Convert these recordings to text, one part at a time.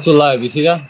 It's alive. You see that?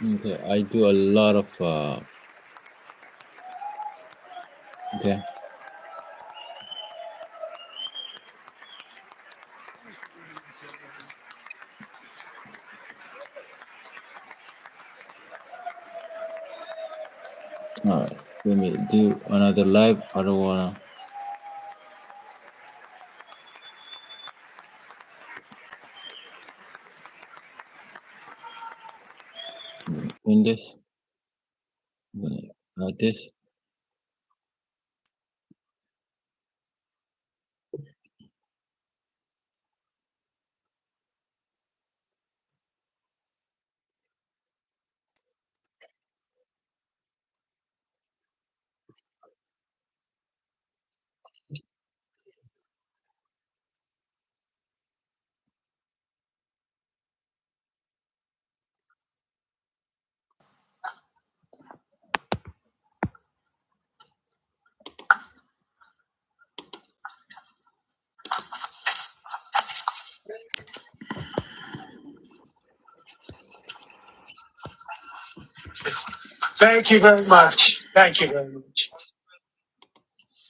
Okay, I do a lot of okay. All right, let me do another live. I don't wanna in this. I'm gonna add this. Thank you very much. Thank you very much.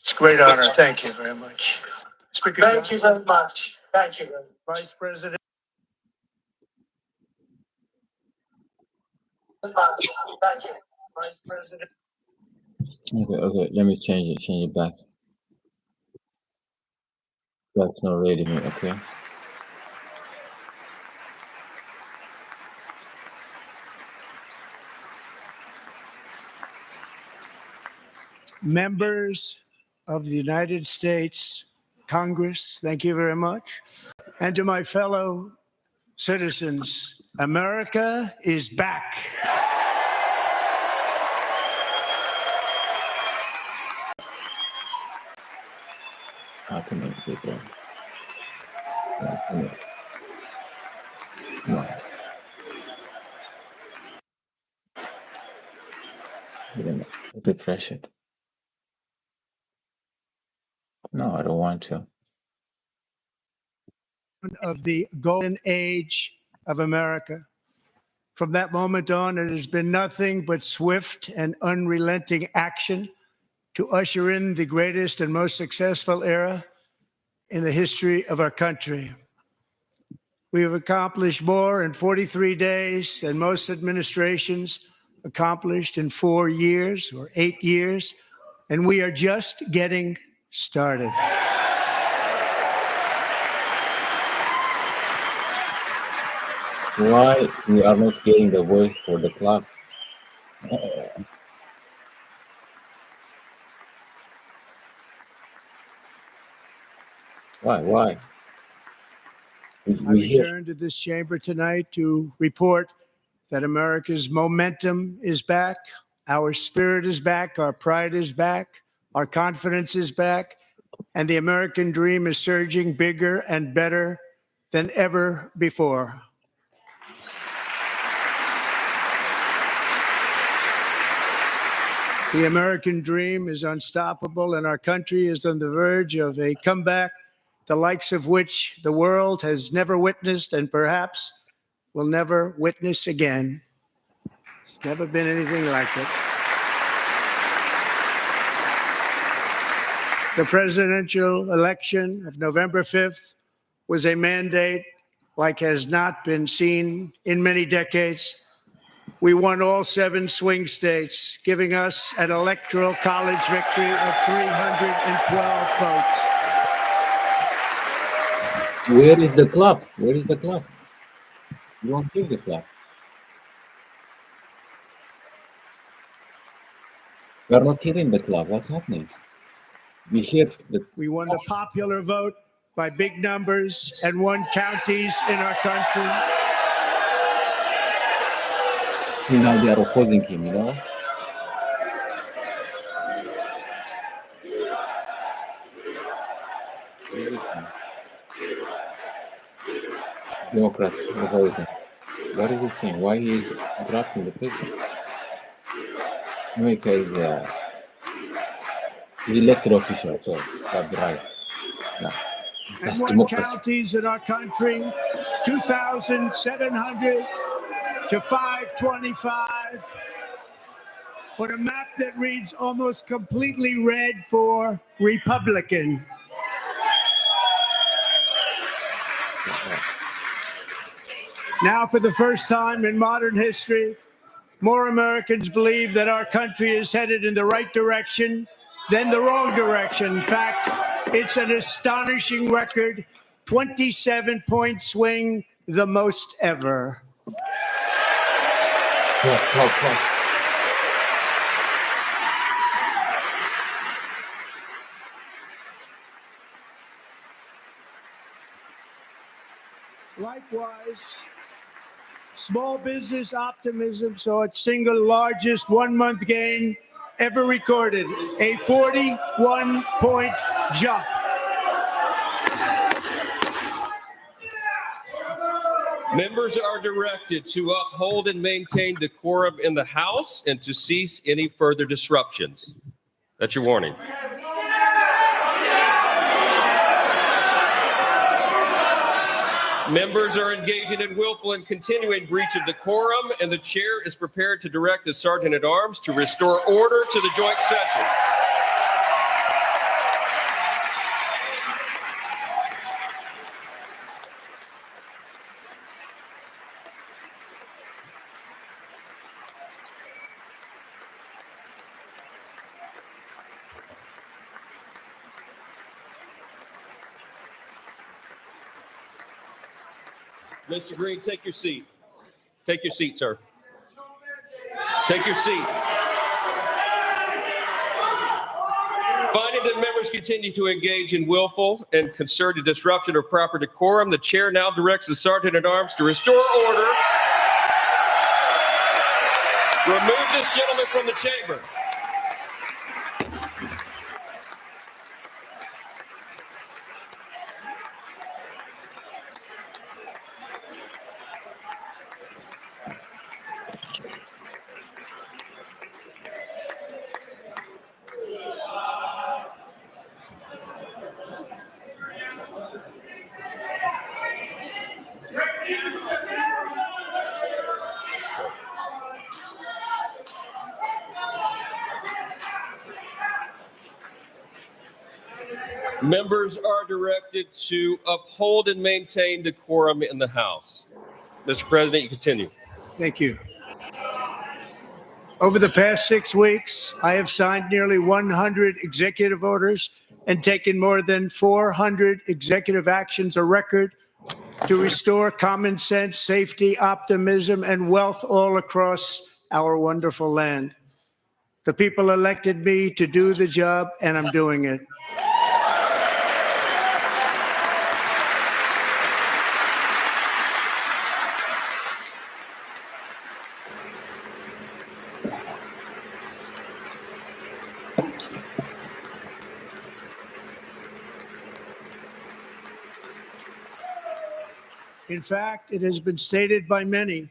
It's a great honor. Thank you very much. Speaker Thank you very much. Thank you very much. Vice President. Thank you. Vice President. Okay. Let me change it back. That's not ready me. Okay. Members of the United States Congress, thank you very much. And to my fellow citizens, America is back. How can I get that? Come on. Refresh it. No, I don't want to. Of the golden age of America. From that moment on, it has been nothing but swift and unrelenting action to usher in the greatest and most successful era in the history of our country. We have accomplished more in 43 days than most administrations accomplished in 4 years or 8 years, and we are just getting started. Why we are not getting the voice for the clock? Why? I We hear. returned to this chamber tonight to report that America's momentum is back, our spirit is back, our pride is back, our confidence is back, and the American dream is surging bigger and better than ever before. The American dream is unstoppable, and our country is on the verge of a comeback, the likes of which the world has never witnessed and perhaps will never witness again. There's never been anything like it. The presidential election of November 5th was a mandate like has not been seen in many decades. We won all 7 swing states, giving us an electoral college victory of 312 votes. Where is the club? Where is the club? You don't hear the club. We are not hearing the club. What's happening? We hear the. We won the popular vote by big numbers and won counties in our country. Now they are opposing him, you know? What is this now? Democrats, Republican. What is he saying? Why he is interrupting the president? America is the elected official, so have the right. No, that's And won democracy. counties in our country, 2,700 to 525. On a map that reads almost completely red for Republican. Now, for the first time in modern history, more Americans believe that our country is headed in the right direction than the wrong direction. In fact, it's an astonishing record, 27-point swing, the most ever. Likewise, small business optimism saw its single largest one-month gain ever recorded, a 41-point jump. Members are directed to uphold and maintain decorum in the House and to cease any further disruptions. That's your warning. Members are engaging in willful and continuing breach of decorum, and the chair is prepared to direct the Sergeant at Arms to restore order to the joint session. Mr. Green, take your seat. Take your seat, sir. Take your seat. Finding that members continue to engage in willful and concerted disruption of proper decorum, the chair now directs the Sergeant at Arms to restore order. Remove this gentleman from the chamber. Members are directed to uphold and maintain decorum in the House. Mr. President, you continue. Thank you. Over the past 6 weeks, I have signed nearly 100 executive orders and taken more than 400 executive actions, a record, to restore common sense, safety, optimism, and wealth all across our wonderful land. The people elected me to do the job, and I'm doing it. In fact, it has been stated by many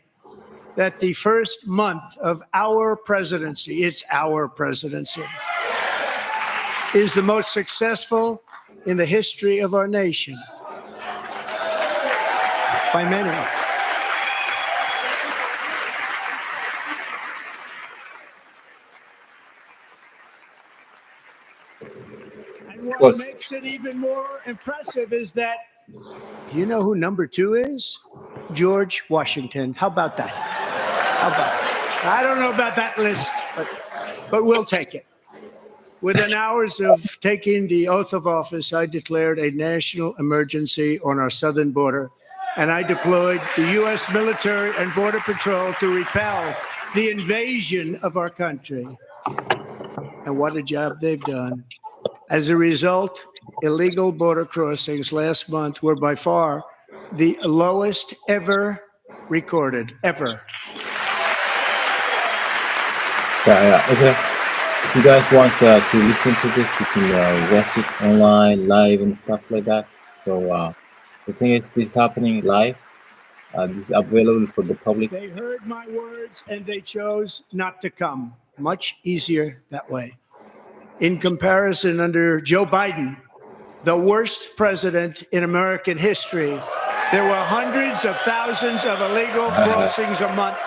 that the first month of our presidency, it's our presidency, is the most successful in the history of our nation by many. And what makes it even more impressive is that, do you know who number 2 is? George Washington. How about that? How about that? I don't know about that list, but we'll take it. Within hours of taking the oath of office, I declared a national emergency on our southern border, and I deployed the U.S. military and Border Patrol to repel the invasion of our country. And what a job they've done. As a result, illegal border crossings last month were by far the lowest ever recorded, ever. Okay. If you guys want to listen to this, you can watch it online, live, and stuff like that. So the thing is, this is happening live. This is available for the public. They heard my words and they chose not to come. Much easier that way. In comparison, under Joe Biden, the worst president in American history, there were hundreds of thousands of illegal crossings a month.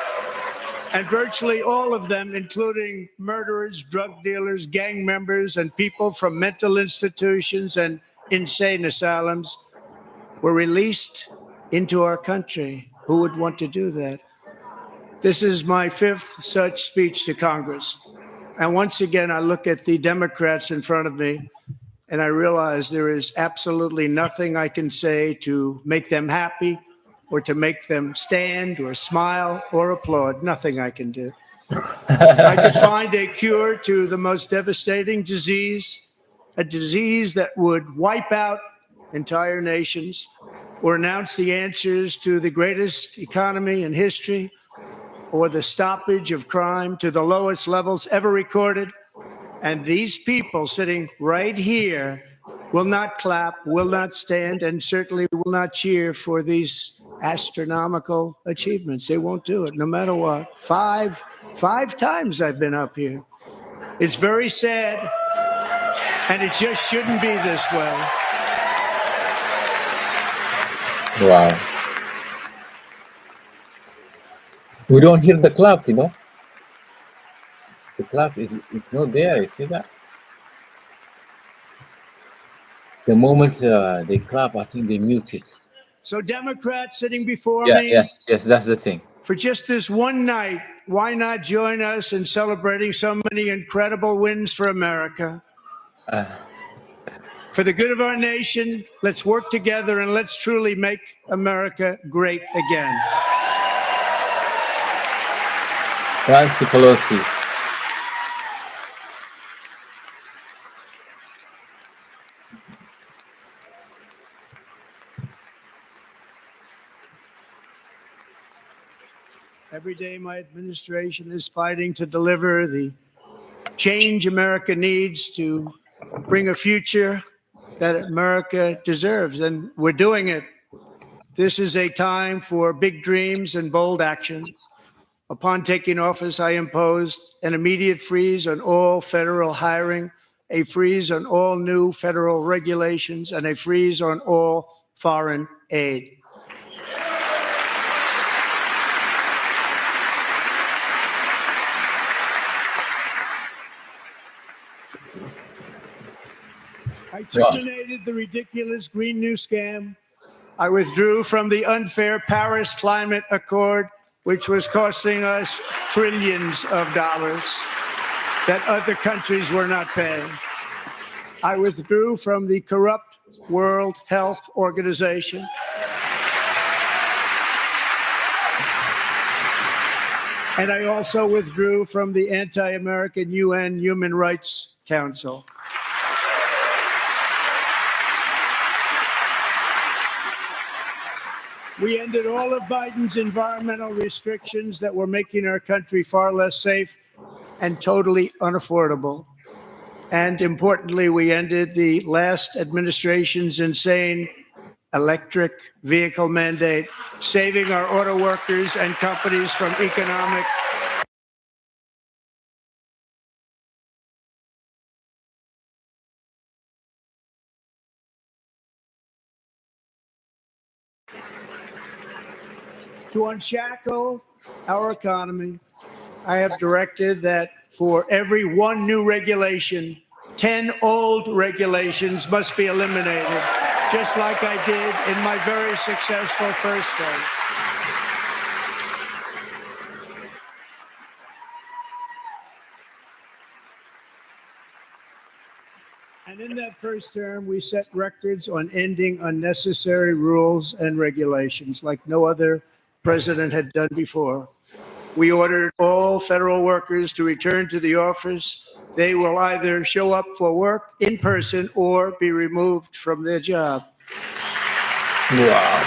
And virtually all of them, including murderers, drug dealers, gang members, and people from mental institutions and insane asylums, were released into our country. Who would want to do that? This is my 5th such speech to Congress. And once again, I look at the Democrats in front of me, and I realize there is absolutely nothing I can say to make them happy, or to make them stand or smile or applaud. Nothing I can do. I could find a cure to the most devastating disease, a disease that would wipe out entire nations, or announce the answers to the greatest economy in history, or the stoppage of crime to the lowest levels ever recorded. And these people sitting right here will not clap, will not stand, and certainly will not cheer for these astronomical achievements. They won't do it, no matter what. Five times I've been up here. It's very sad, and it just shouldn't be this way. Wow. We don't hear the clap, you know. The clap is not there. You see that? The moment they clap, I think they mute it. So Democrats sitting before Yeah, me, yes, that's the thing. for just this one night, why not join us in celebrating so many incredible wins for America? For the good of our nation, let's work together and let's truly make America great again. Nancy Pelosi. Every day, my administration is fighting to deliver the change America needs to bring a future that America deserves, and we're doing it. This is a time for big dreams and bold action. Upon taking office, I imposed an immediate freeze on all federal hiring, a freeze on all new federal regulations, and a freeze on all foreign aid. I terminated the ridiculous Green New Scam. I withdrew from the unfair Paris Climate Accord, which was costing us trillions of dollars that other countries were not paying. I withdrew from the corrupt World Health Organization. And I also withdrew from the anti-American UN Human Rights Council. We ended all of Biden's environmental restrictions that were making our country far less safe and totally unaffordable. And importantly, we ended the last administration's insane electric vehicle mandate, saving our auto workers and companies from economic to unshackle our economy. I have directed that for every one new regulation, 10 old regulations must be eliminated, just like I did in my very successful first term. And in that first term, we set records on ending unnecessary rules and regulations like no other president had done before. We ordered all federal workers to return to the office. They will either show up for work in person or be removed from their job. Wow.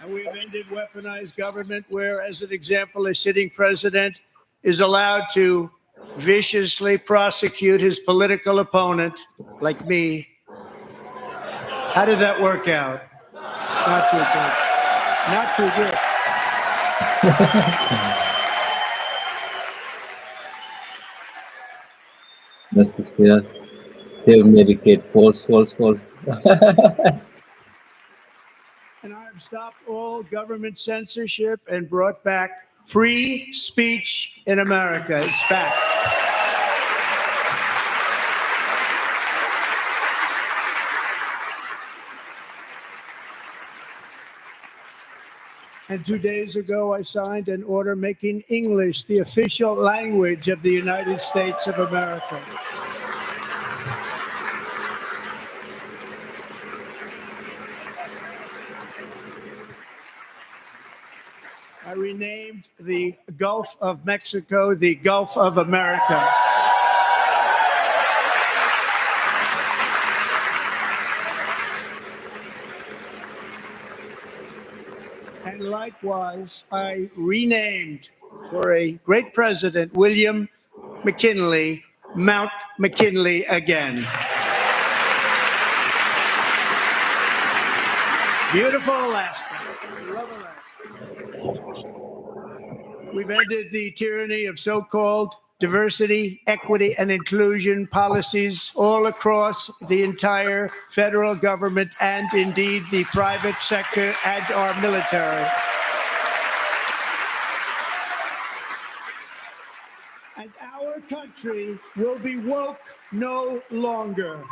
And we've ended weaponized government where, as an example, a sitting president is allowed to viciously prosecute his political opponent, like me. How did that work out? Not too good. Not too good. Let's discuss. Still Medicaid. False, false, false. And I have stopped all government censorship and brought back free speech in America. It's back. And 2 days ago, I signed an order making English the official language of the United States of America. I renamed the Gulf of Mexico the Gulf of America. And likewise, I renamed for a great president, William McKinley, Mount McKinley again. Beautiful Alaska. Love Alaska. We've ended the tyranny of so-called diversity, equity, and inclusion policies all across the entire federal government and indeed the private sector and our military. And our country will be woke no longer.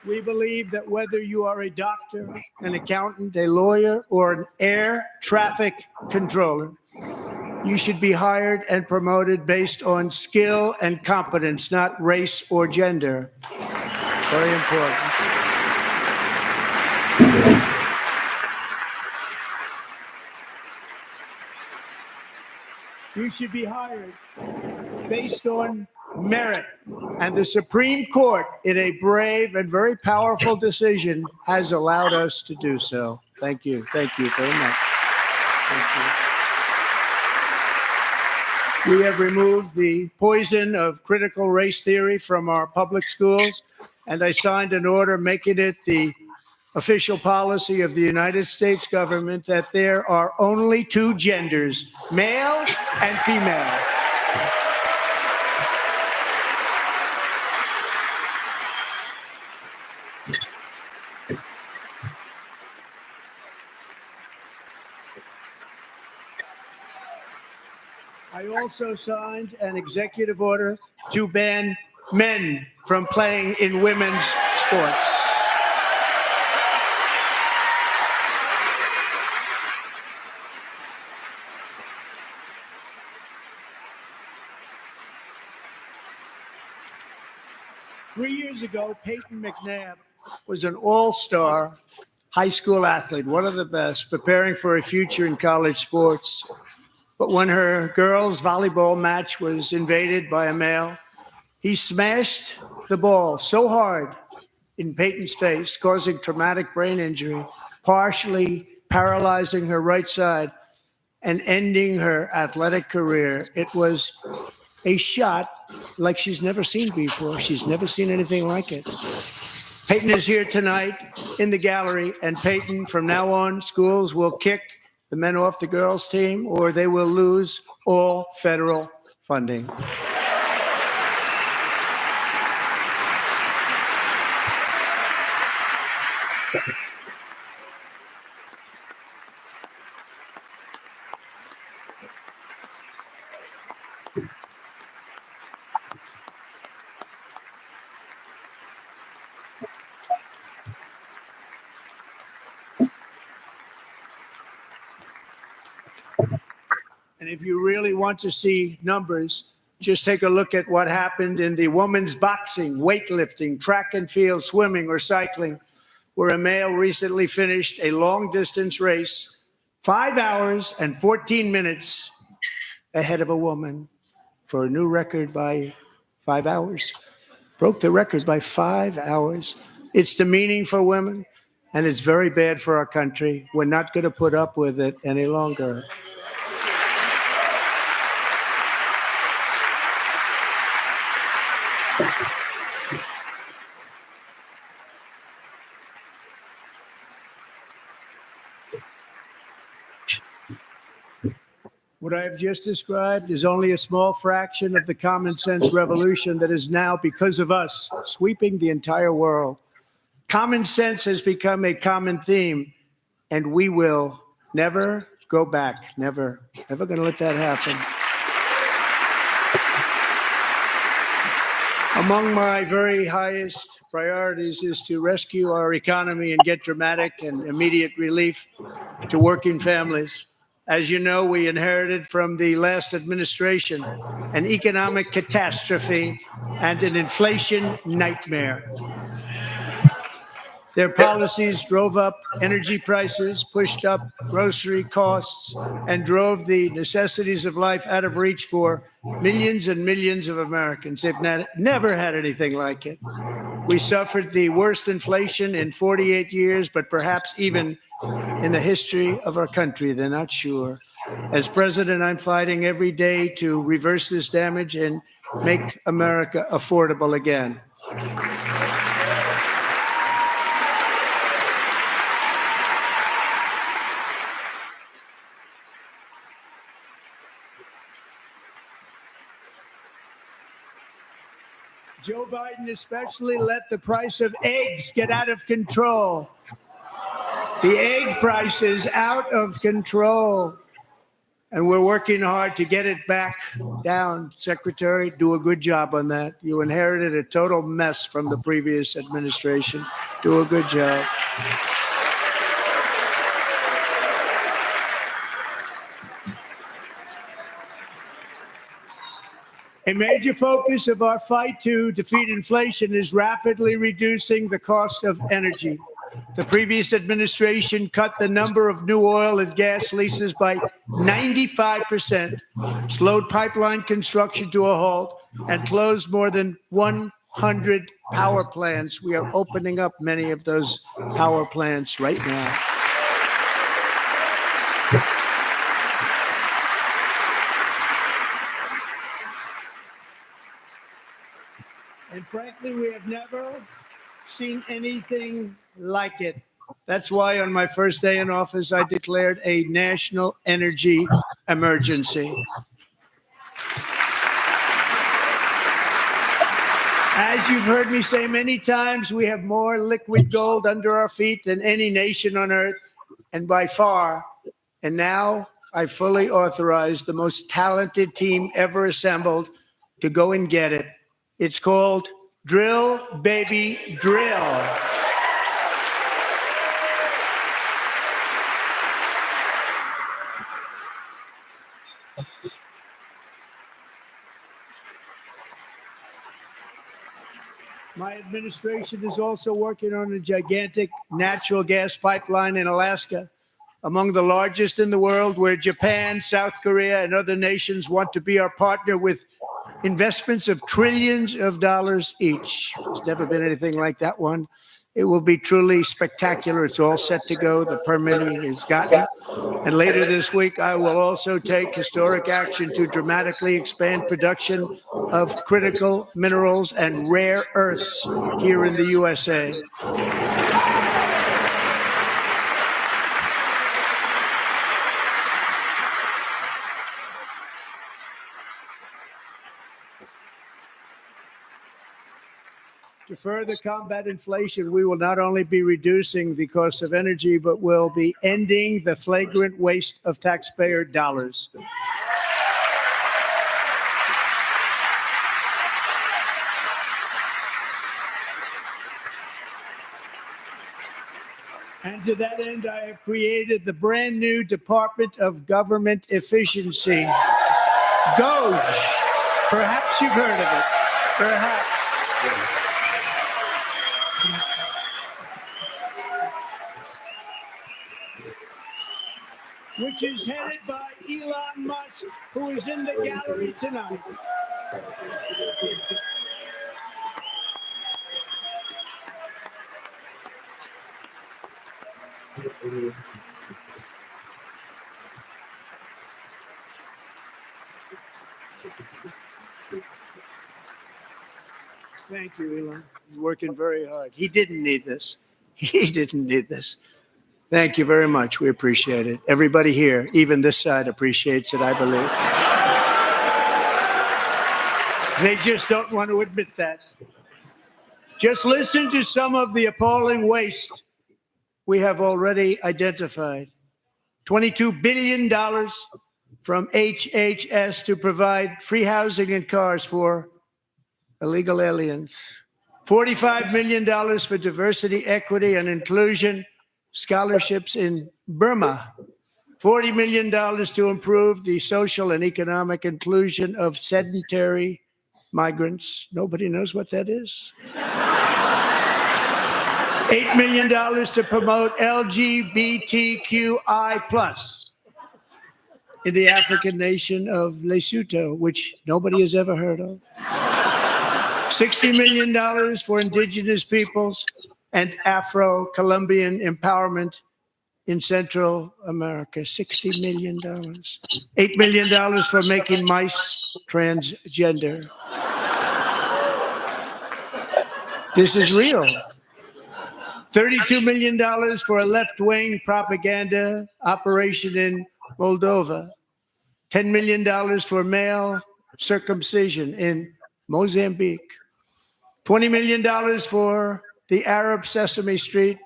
We believe that whether you are a doctor, an accountant, a lawyer, or an air traffic controller, you should be hired and promoted based on skill and competence, not race or gender. Very important. You should be hired based on merit. And the Supreme Court, in a brave and very powerful decision, has allowed us to do so. Thank you. Thank you very much. Thank you. We have removed the poison of critical race theory from our public schools, and I signed an order making it the official policy of the United States government that there are only two genders, male and female. I also signed an executive order to ban men from playing in women's sports. Three years ago, Peyton McNabb was an all-star high school athlete, one of the best, preparing for a future in college sports. But when her girls' volleyball match was invaded by a male, he smashed the ball so hard in Peyton's face, causing traumatic brain injury, partially paralyzing her right side, and ending her athletic career. It was a shot like she's never seen before. She's never seen anything like it. Peyton is here tonight in the gallery, and Peyton, from now on, schools will kick the men off the girls' team, or they will lose all federal funding. And if you really want to see numbers, just take a look at what happened in the women's boxing, weightlifting, track and field, swimming, or cycling, where a male recently finished a long-distance race 5 hours and 14 minutes ahead of a woman for a new record by 5 hours. Broke the record by 5 hours. It's demeaning for women, and it's very bad for our country. We're not going to put up with it any longer. What I have just described is only a small fraction of the common sense revolution that is now, because of us, sweeping the entire world. Common sense has become a common theme, and we will never go back. Never. Never going to let that happen. Among my very highest priorities is to rescue our economy and get dramatic and immediate relief to working families. As you know, we inherited from the last administration an economic catastrophe and an inflation nightmare. Their policies drove up energy prices, pushed up grocery costs, and drove the necessities of life out of reach for millions and millions of Americans. They've never had anything like it. We suffered the worst inflation in 48 years, but perhaps even in the history of our country. They're not sure. As president, I'm fighting every day to reverse this damage and make America affordable again. Joe Biden especially let the price of eggs get out of control. The egg price is out of control, and we're working hard to get it back down. Secretary, do a good job on that. You inherited a total mess from the previous administration. Do a good job. A major focus of our fight to defeat inflation is rapidly reducing the cost of energy. The previous administration cut the number of new oil and gas leases by 95%, slowed pipeline construction to a halt, and closed more than 100 power plants. We are opening up many of those power plants right now. And frankly, we have never seen anything like it. That's why on my first day in office, I declared a national energy emergency. As you've heard me say many times, we have more liquid gold under our feet than any nation on earth, and by far. And now I fully authorize the most talented team ever assembled to go and get it. It's called Drill, Baby, Drill. My administration is also working on a gigantic natural gas pipeline in Alaska, among the largest in the world, where Japan, South Korea, and other nations want to be our partner with investments of trillions of dollars each. There's never been anything like that one. It will be truly spectacular. It's all set to go. The permitting is gotten. And later this week, I will also take historic action to dramatically expand production of critical minerals and rare earths here in the USA. To further combat inflation, we will not only be reducing the cost of energy, but will be ending the flagrant waste of taxpayer dollars. And to that end, I have created the brand new Department of Government Efficiency, DOGE. Perhaps you've heard of it. Perhaps. Which is headed by Elon Musk, who is in the gallery tonight. Thank you, Elon. He's working very hard. He didn't need this. He didn't need this. Thank you very much. We appreciate it. Everybody here, even this side, appreciates it, I believe. They just don't want to admit that. Just listen to some of the appalling waste we have already identified. $22 billion from HHS to provide free housing and cars for illegal aliens. $45 million for diversity, equity, and inclusion scholarships in Burma. $40 million to improve the social and economic inclusion of sedentary migrants. Nobody knows what that is. $8 million to promote LGBTQI+ in the African nation of Lesotho, which nobody has ever heard of. $60 million for indigenous peoples and Afro-Colombian empowerment in Central America. $60 million. $8 million for making mice transgender. This is real. $32 million for a left-wing propaganda operation in Moldova. $10 million for male circumcision in Mozambique. $20 million for the Arab Sesame Street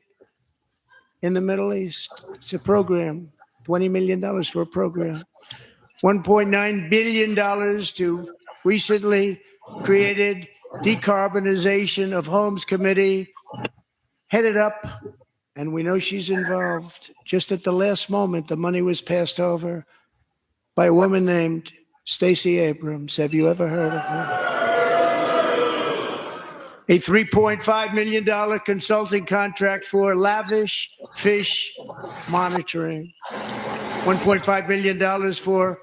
in the Middle East. It's a program. $20 million for a program. $1.9 billion to recently created Decarbonization of Homes Committee, headed up, and we know she's involved. Just at the last moment, the money was passed over by a woman named Stacey Abrams. Have you ever heard of her? A $3.5 million consulting contract for lavish fish monitoring. $1.5 million for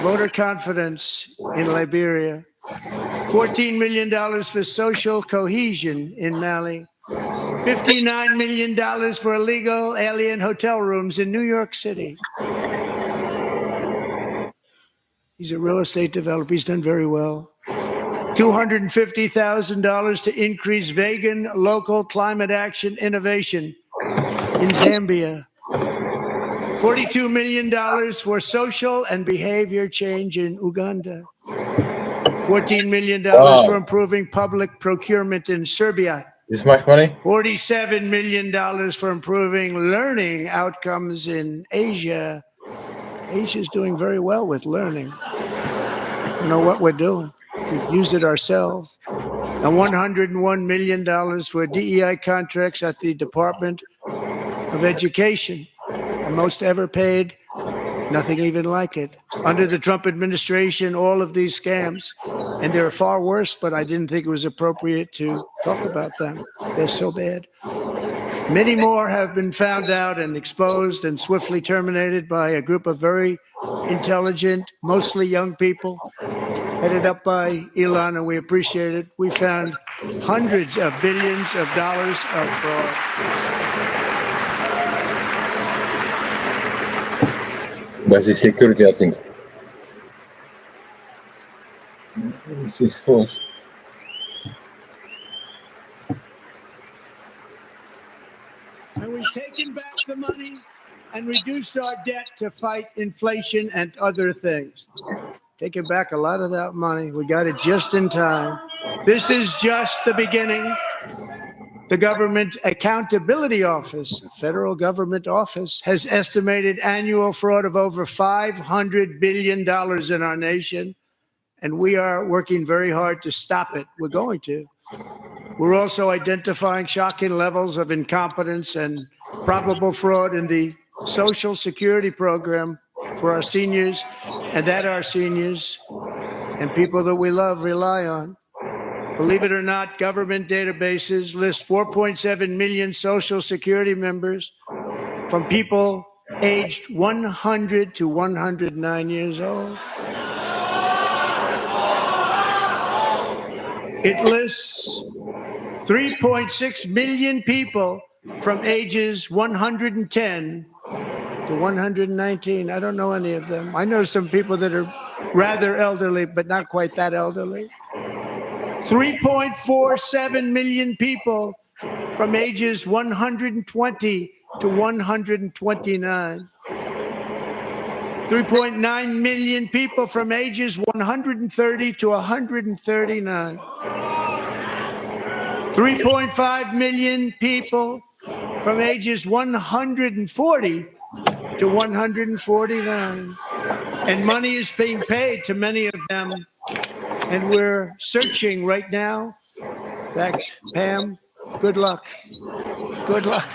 voter confidence in Liberia. $14 million for social cohesion in Mali. $59 million for illegal alien hotel rooms in New York City. He's a real estate developer. He's done very well. $250,000 to increase vegan local climate action innovation in Zambia. $42 million for social and behavior change in Uganda. $14 million for improving public procurement in Serbia. This much money? $47 million for improving learning outcomes in Asia. Asia's doing very well with learning. You know what we're doing. We use it ourselves. And $101 million for DEI contracts at the Department of Education. The most ever paid, nothing even like it. Under the Trump administration, all of these scams, and they're far worse, but I didn't think it was appropriate to talk about them. They're so bad. Many more have been found out and exposed and swiftly terminated by a group of very intelligent, mostly young people headed up by Elon, and we appreciate it. We found hundreds of billions of dollars of fraud. That's the security, I think. It's false. And we've taken back the money and reduced our debt to fight inflation and other things. Taking back a lot of that money. We got it just in time. This is just the beginning. The Government Accountability Office, a federal government office, has estimated annual fraud of over $500 billion in our nation, and we are working very hard to stop it. We're going to. We're also identifying shocking levels of incompetence and probable fraud in the Social Security program for our seniors, and that our seniors and people that we love rely on. Believe it or not, government databases list 4.7 million Social Security members from people aged 100 to 109 years old. It lists 3.6 million people from ages 110 to 119. I don't know any of them. I know some people that are rather elderly, but not quite that elderly. 3.47 million people from ages 120 to 129. 3.9 million people from ages 130 to 139. 3.5 million people from ages 140 to 149. And money is being paid to many of them. And we're searching right now. In fact, Pam, good luck. Good luck.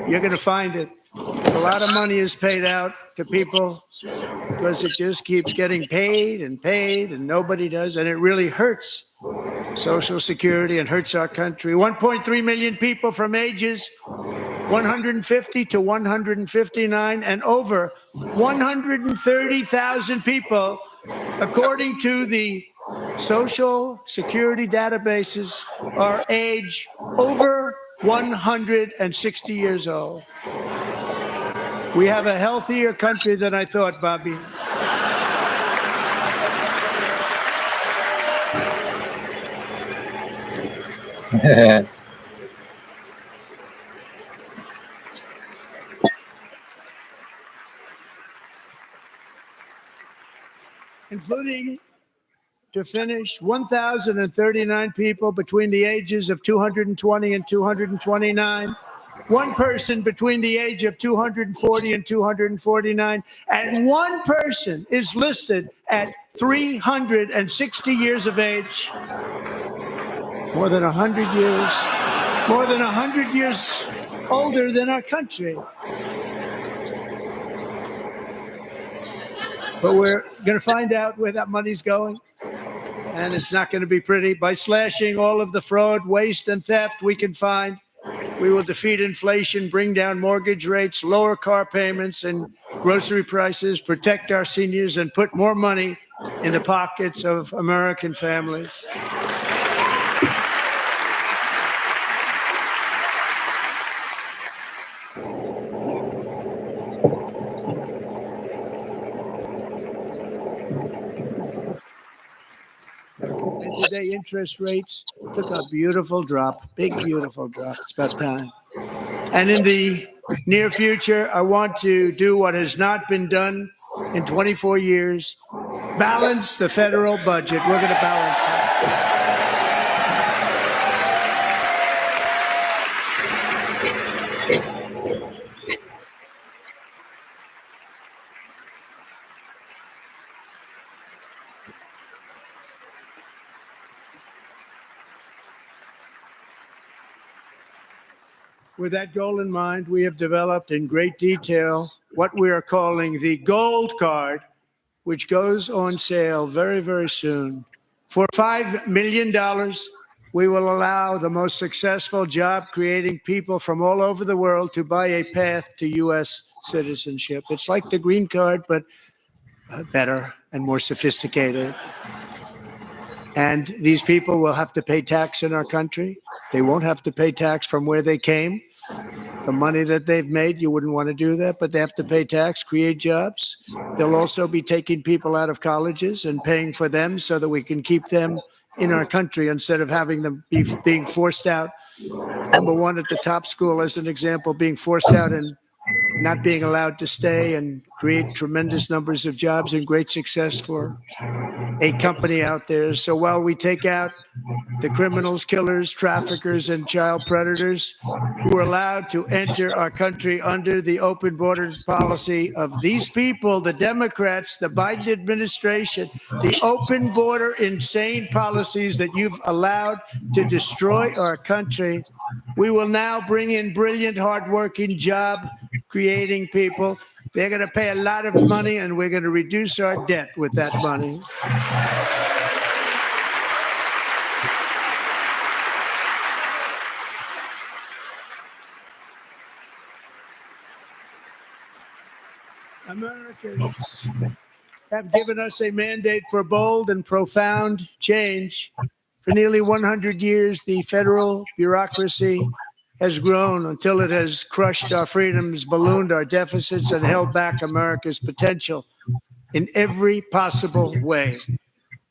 You're going to find it. A lot of money is paid out to people because it just keeps getting paid, and nobody does. And it really hurts Social Security and hurts our country. 1.3 million people from ages 150 to 159, and over 130,000 people, according to the Social Security databases, are age over 160 years old. We have a healthier country than I thought, Bobby. Including, to finish, 1,039 people between the ages of 220 and 229, one person between the age of 240 and 249, and one person is listed at 360 years of age. More than 100 years older than our country. But we're going to find out where that money's going. And it's not going to be pretty. By slashing all of the fraud, waste, and theft we can find, we will defeat inflation, bring down mortgage rates, lower car payments and grocery prices, protect our seniors, and put more money in the pockets of American families. And today, interest rates took a beautiful drop, big, beautiful drop. It's about time. And in the near future, I want to do what has not been done in 24 years, balance the federal budget. We're going to balance it. With that goal in mind, we have developed in great detail what we are calling the Gold Card, which goes on sale very, very soon. For $5 million, we will allow the most successful job-creating people from all over the world to buy a path to U.S. citizenship. It's like the green card, but better and more sophisticated. And these people will have to pay tax in our country. They won't have to pay tax from where they came. The money that they've made, you wouldn't want to do that, but they have to pay tax, create jobs. They'll also be taking people out of colleges and paying for them so that we can keep them in our country instead of having them being forced out. Number one, at the top school, as an example, being forced out and not being allowed to stay and create tremendous numbers of jobs and great success for a company out there. So while we take out the criminals, killers, traffickers, and child predators who are allowed to enter our country under the open border policy of these people, the Democrats, the Biden administration, the open border insane policies that you've allowed to destroy our country, we will now bring in brilliant, hardworking, job-creating people. They're going to pay a lot of money, and we're going to reduce our debt with that money. Americans have given us a mandate for bold and profound change. For nearly 100 years, the federal bureaucracy has grown until it has crushed our freedoms, ballooned our deficits, and held back America's potential in every possible way.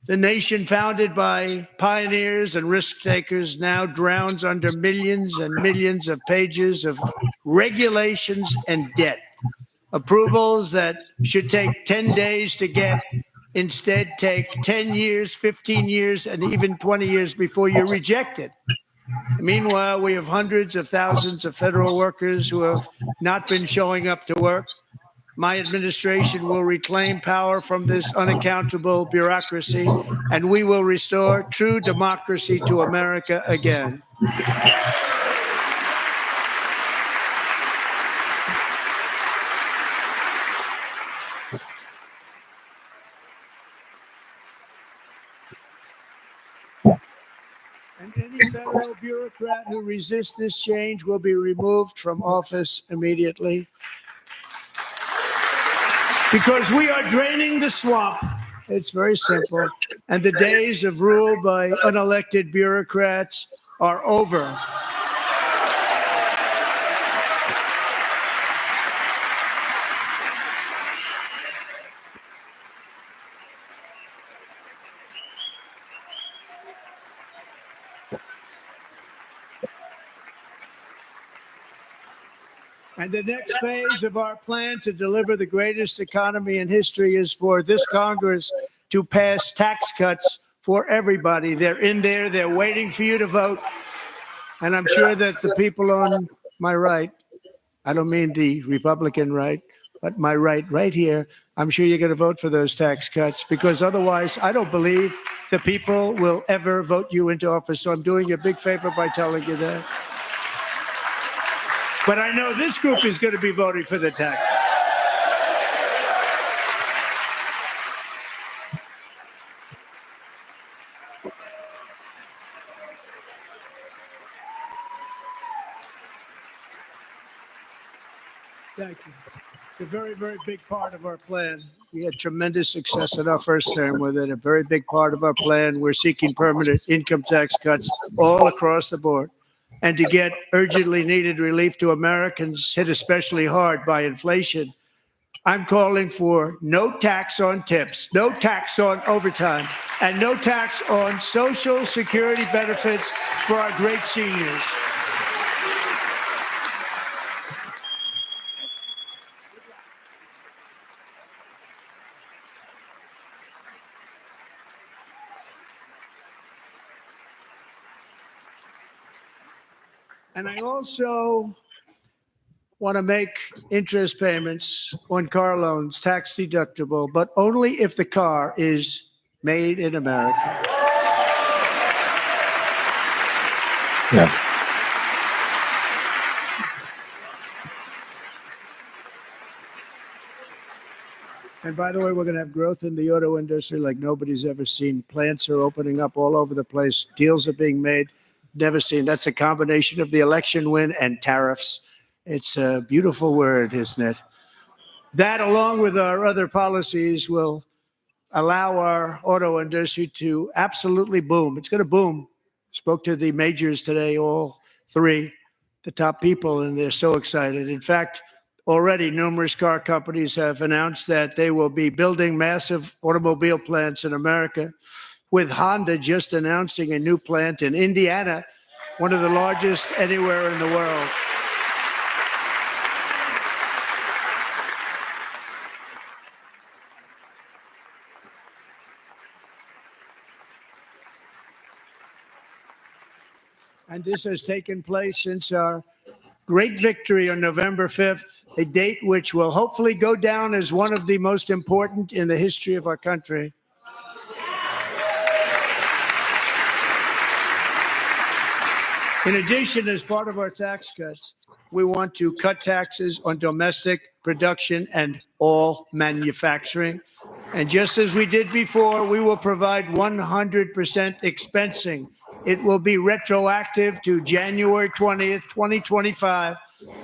The nation founded by pioneers and risk takers now drowns under millions and millions of pages of regulations and debt. Approvals that should take 10 days to get instead take 10 years, 15 years, and even 20 years before you're rejected. Meanwhile, we have hundreds of thousands of federal workers who have not been showing up to work. My administration will reclaim power from this unaccountable bureaucracy, and we will restore true democracy to America again. And any federal bureaucrat who resists this change will be removed from office immediately. Because we are draining the swamp. It's very simple. And the days of rule by unelected bureaucrats are over. And the next phase of our plan to deliver the greatest economy in history is for this Congress to pass tax cuts for everybody. They're in there. They're waiting for you to vote. And I'm sure that the people on my right, I don't mean the Republican right, but my right here, I'm sure you're going to vote for those tax cuts, because otherwise I don't believe the people will ever vote you into office. So I'm doing you a big favor by telling you that. But I know this group is going to be voting for the tax. Thank you. It's a very, very big part of our plan. We had tremendous success in our first term with it. A very big part of our plan. We're seeking permanent income tax cuts all across the board. And to get urgently needed relief to Americans hit especially hard by inflation, I'm calling for no tax on tips, no tax on overtime, and no tax on Social Security benefits for our great seniors. And I also want to make interest payments on car loans tax deductible, but only if the car is made in America. Yeah. And by the way, we're going to have growth in the auto industry like nobody's ever seen. Plants are opening up all over the place. Deals are being made. Never seen. That's a combination of the election win and tariffs. It's a beautiful word, isn't it? That, along with our other policies, will allow our auto industry to absolutely boom. It's going to boom. Spoke to the majors today, all three, the top people, and they're so excited. In fact, already numerous car companies have announced that they will be building massive automobile plants in America, with Honda just announcing a new plant in Indiana, one of the largest anywhere in the world. And this has taken place since our great victory on November 5th, a date which will hopefully go down as one of the most important in the history of our country. In addition, as part of our tax cuts, we want to cut taxes on domestic production and all manufacturing. And just as we did before, we will provide 100% expensing. It will be retroactive to January 20th, 2025.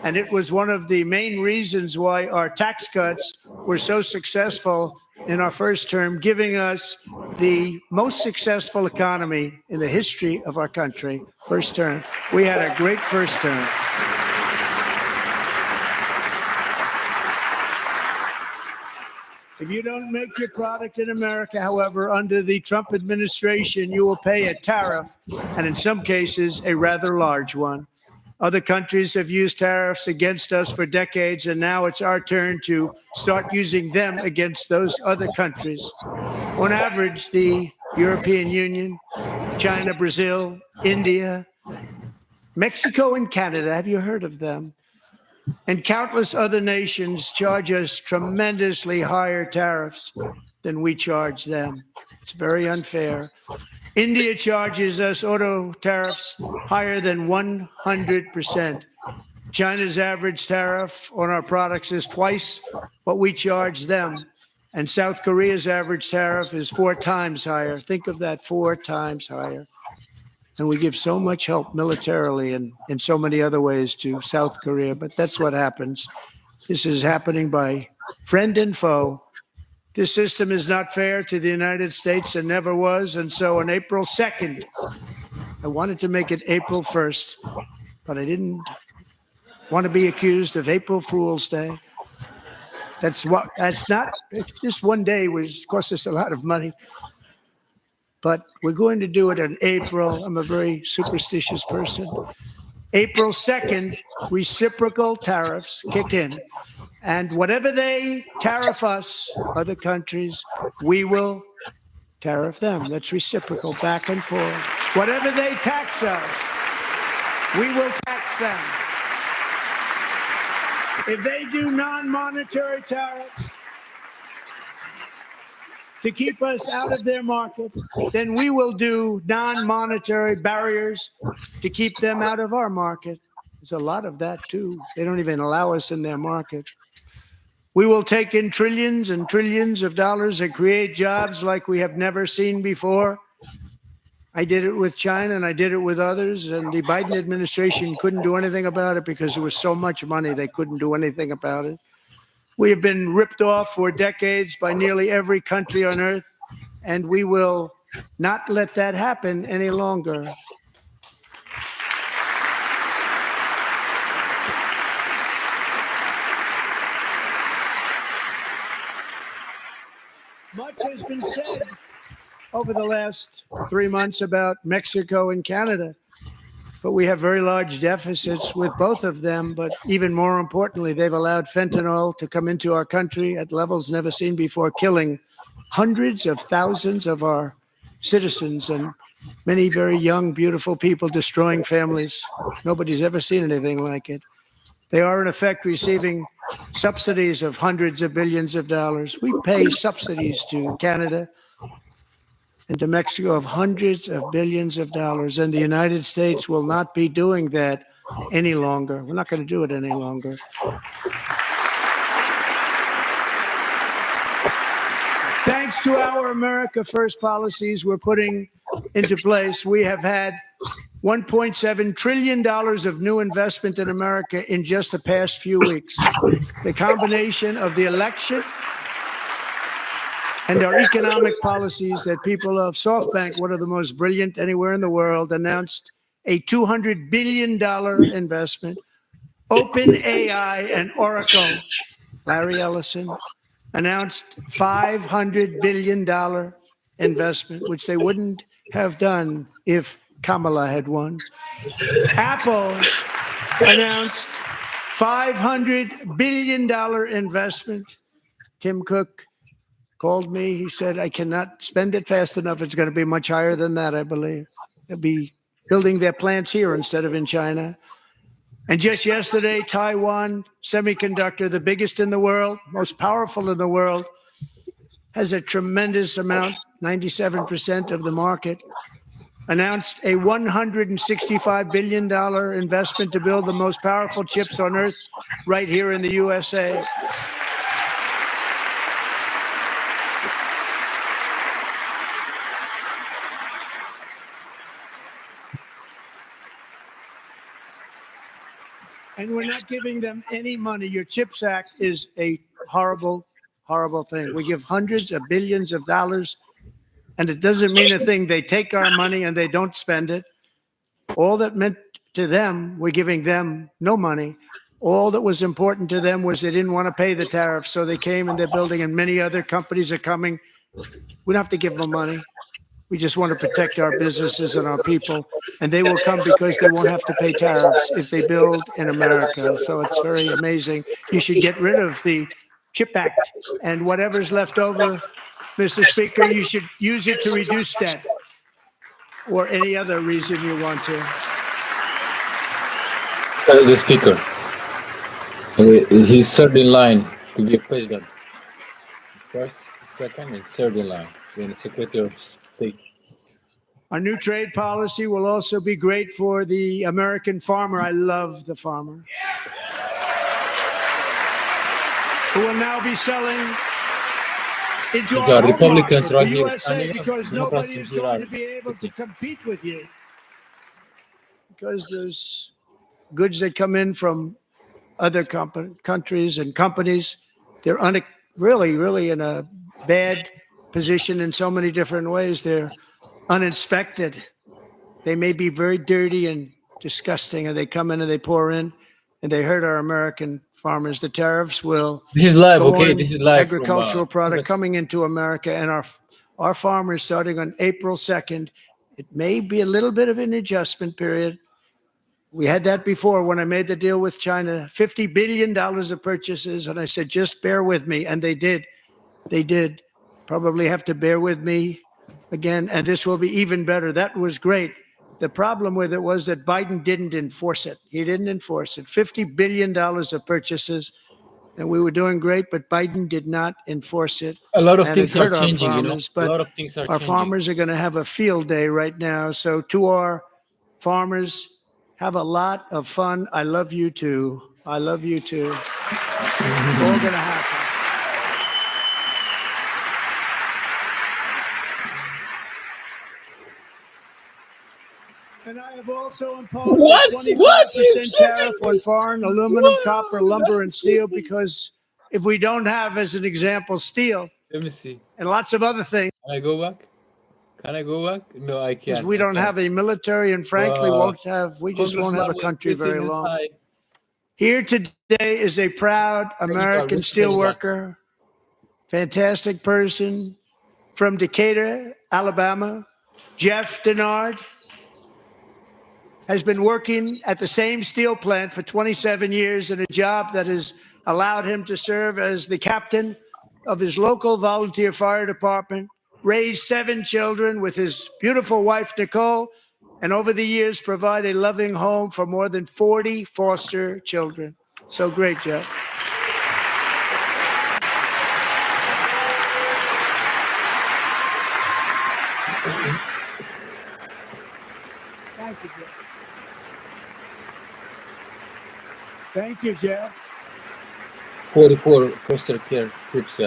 And it was one of the main reasons why our tax cuts were so successful in our first term, giving us the most successful economy in the history of our country. First term. We had a great first term. If you don't make your product in America, however, under the Trump administration, you will pay a tariff, and in some cases, a rather large one. Other countries have used tariffs against us for decades, and now it's our turn to start using them against those other countries. On average, the European Union, China, Brazil, India, Mexico, and Canada, have you heard of them? And countless other nations charge us tremendously higher tariffs than we charge them. It's very unfair. India charges us auto tariffs higher than 100%. China's average tariff on our products is twice what we charge them. And South Korea's average tariff is 4 times higher. Think of that, 4 times higher. And we give so much help militarily and in so many other ways to South Korea. But that's what happens. This is happening by friend and foe. This system is not fair to the United States and never was. And so on April 2nd, I wanted to make it April 1st, but I didn't want to be accused of April Fool's Day. That's not, just one day cost us a lot of money. But we're going to do it in April. I'm a very superstitious person. April 2nd, reciprocal tariffs kick in. And whatever they tariff us, other countries, we will tariff them. That's reciprocal, back and forth. Whatever they tax us, we will tax them. If they do non-monetary tariffs to keep us out of their market, then we will do non-monetary barriers to keep them out of our market. There's a lot of that, too. They don't even allow us in their market. We will take in trillions and trillions of dollars and create jobs like we have never seen before. I did it with China and I did it with others, and the Biden administration couldn't do anything about it because there was so much money they couldn't do anything about it. We have been ripped off for decades by nearly every country on earth, and we will not let that happen any longer. Much has been said over the last 3 months about Mexico and Canada, but we have very large deficits with both of them. But even more importantly, they've allowed fentanyl to come into our country at levels never seen before, killing hundreds of thousands of our citizens and many very young, beautiful people, destroying families. Nobody's ever seen anything like it. They are, in effect, receiving subsidies of hundreds of billions of dollars. We pay subsidies to Canada and to Mexico of hundreds of billions of dollars, and the United States will not be doing that any longer. We're not going to do it any longer. Thanks to our America First policies we're putting into place, we have had $1.7 trillion of new investment in America in just the past few weeks. The combination of the election and our economic policies that people of SoftBank, one of the most brilliant anywhere in the world, announced a $200 billion investment. OpenAI and Oracle, Larry Ellison, announced $500 billion investment, which they wouldn't have done if Kamala had won. Apple announced $500 billion investment. Tim Cook called me. He said, I cannot spend it fast enough. It's going to be much higher than that, I believe. They'll be building their plants here instead of in China. And just yesterday, Taiwan Semiconductor, the biggest in the world, most powerful in the world, has a tremendous amount, 97% of the market, announced a $165 billion investment to build the most powerful chips on earth right here in the USA. And we're not giving them any money. Your CHIPS Act is a horrible, horrible thing. We give hundreds of billions of dollars, and it doesn't mean a thing. They take our money and they don't spend it. All that meant to them, we're giving them no money. All that was important to them was they didn't want to pay the tariffs, so they came and they're building, and many other companies are coming. We don't have to give them money. We just want to protect our businesses and our people, and they will come because they won't have to pay tariffs if they build in America. So it's very amazing. You should get rid of the CHIP Act, and whatever's left over, Mr. Speaker, you should use it to reduce debt or any other reason you want to. The speaker, he's third in line to be president. First, second, and third in line. Being the Secretary of State. Our new trade policy will also be great for the American farmer. I love the farmer. Who will now be selling into These our are home Republicans market, right the here USA, standing up. because Democrats nobody is here going are to be able to sitting. compete with you. Because there's goods that come in from other countries and companies, they're really in a bad position in so many different ways. They're uninspected. They may be very dirty and disgusting, and they come in and they pour in, and they hurt our American farmers. The tariffs will This is live, go okay? on This is live agricultural from product coming into America, and our farmers starting on April 2nd. It may be a little bit of an adjustment period. We had that before when I made the deal with China, $50 billion of purchases. And I said, just bear with me. And they did. They did. Probably have to bear with me again. And this will be even better. That was great. The problem with it was that Biden didn't enforce it. He didn't enforce it. $50 billion of purchases. And we were doing great, but Biden did not enforce it. a lot of And things it are hurt our changing, farmers. A But lot of things are our changing. farmers are going to have a field day right now. So to our farmers, have a lot of fun. I love you too. I love you too. It's all going to happen. And I have also imposed What? a 25% What? You tariff on foreign aluminum, What? copper, lumber, and steel, because if we don't have, as an example, steel Let me see. and lots of other things, Can I go back? Can I go back? No, I because can't. we I don't can't. have a military, and frankly, we just won't have a country very long. Inside. Here today is a proud American steelworker, fantastic person from Decatur, Alabama. Jeff Denard has been working at the same steel plant for 27 years in a job that has allowed him to serve as the captain of his local volunteer fire department, raise 7 children with his beautiful wife, Nicole, and over the years provide a loving home for more than 40 foster children. So great, Jeff. Thank you, Jeff. Thank you, Jeff. 44 foster care trips.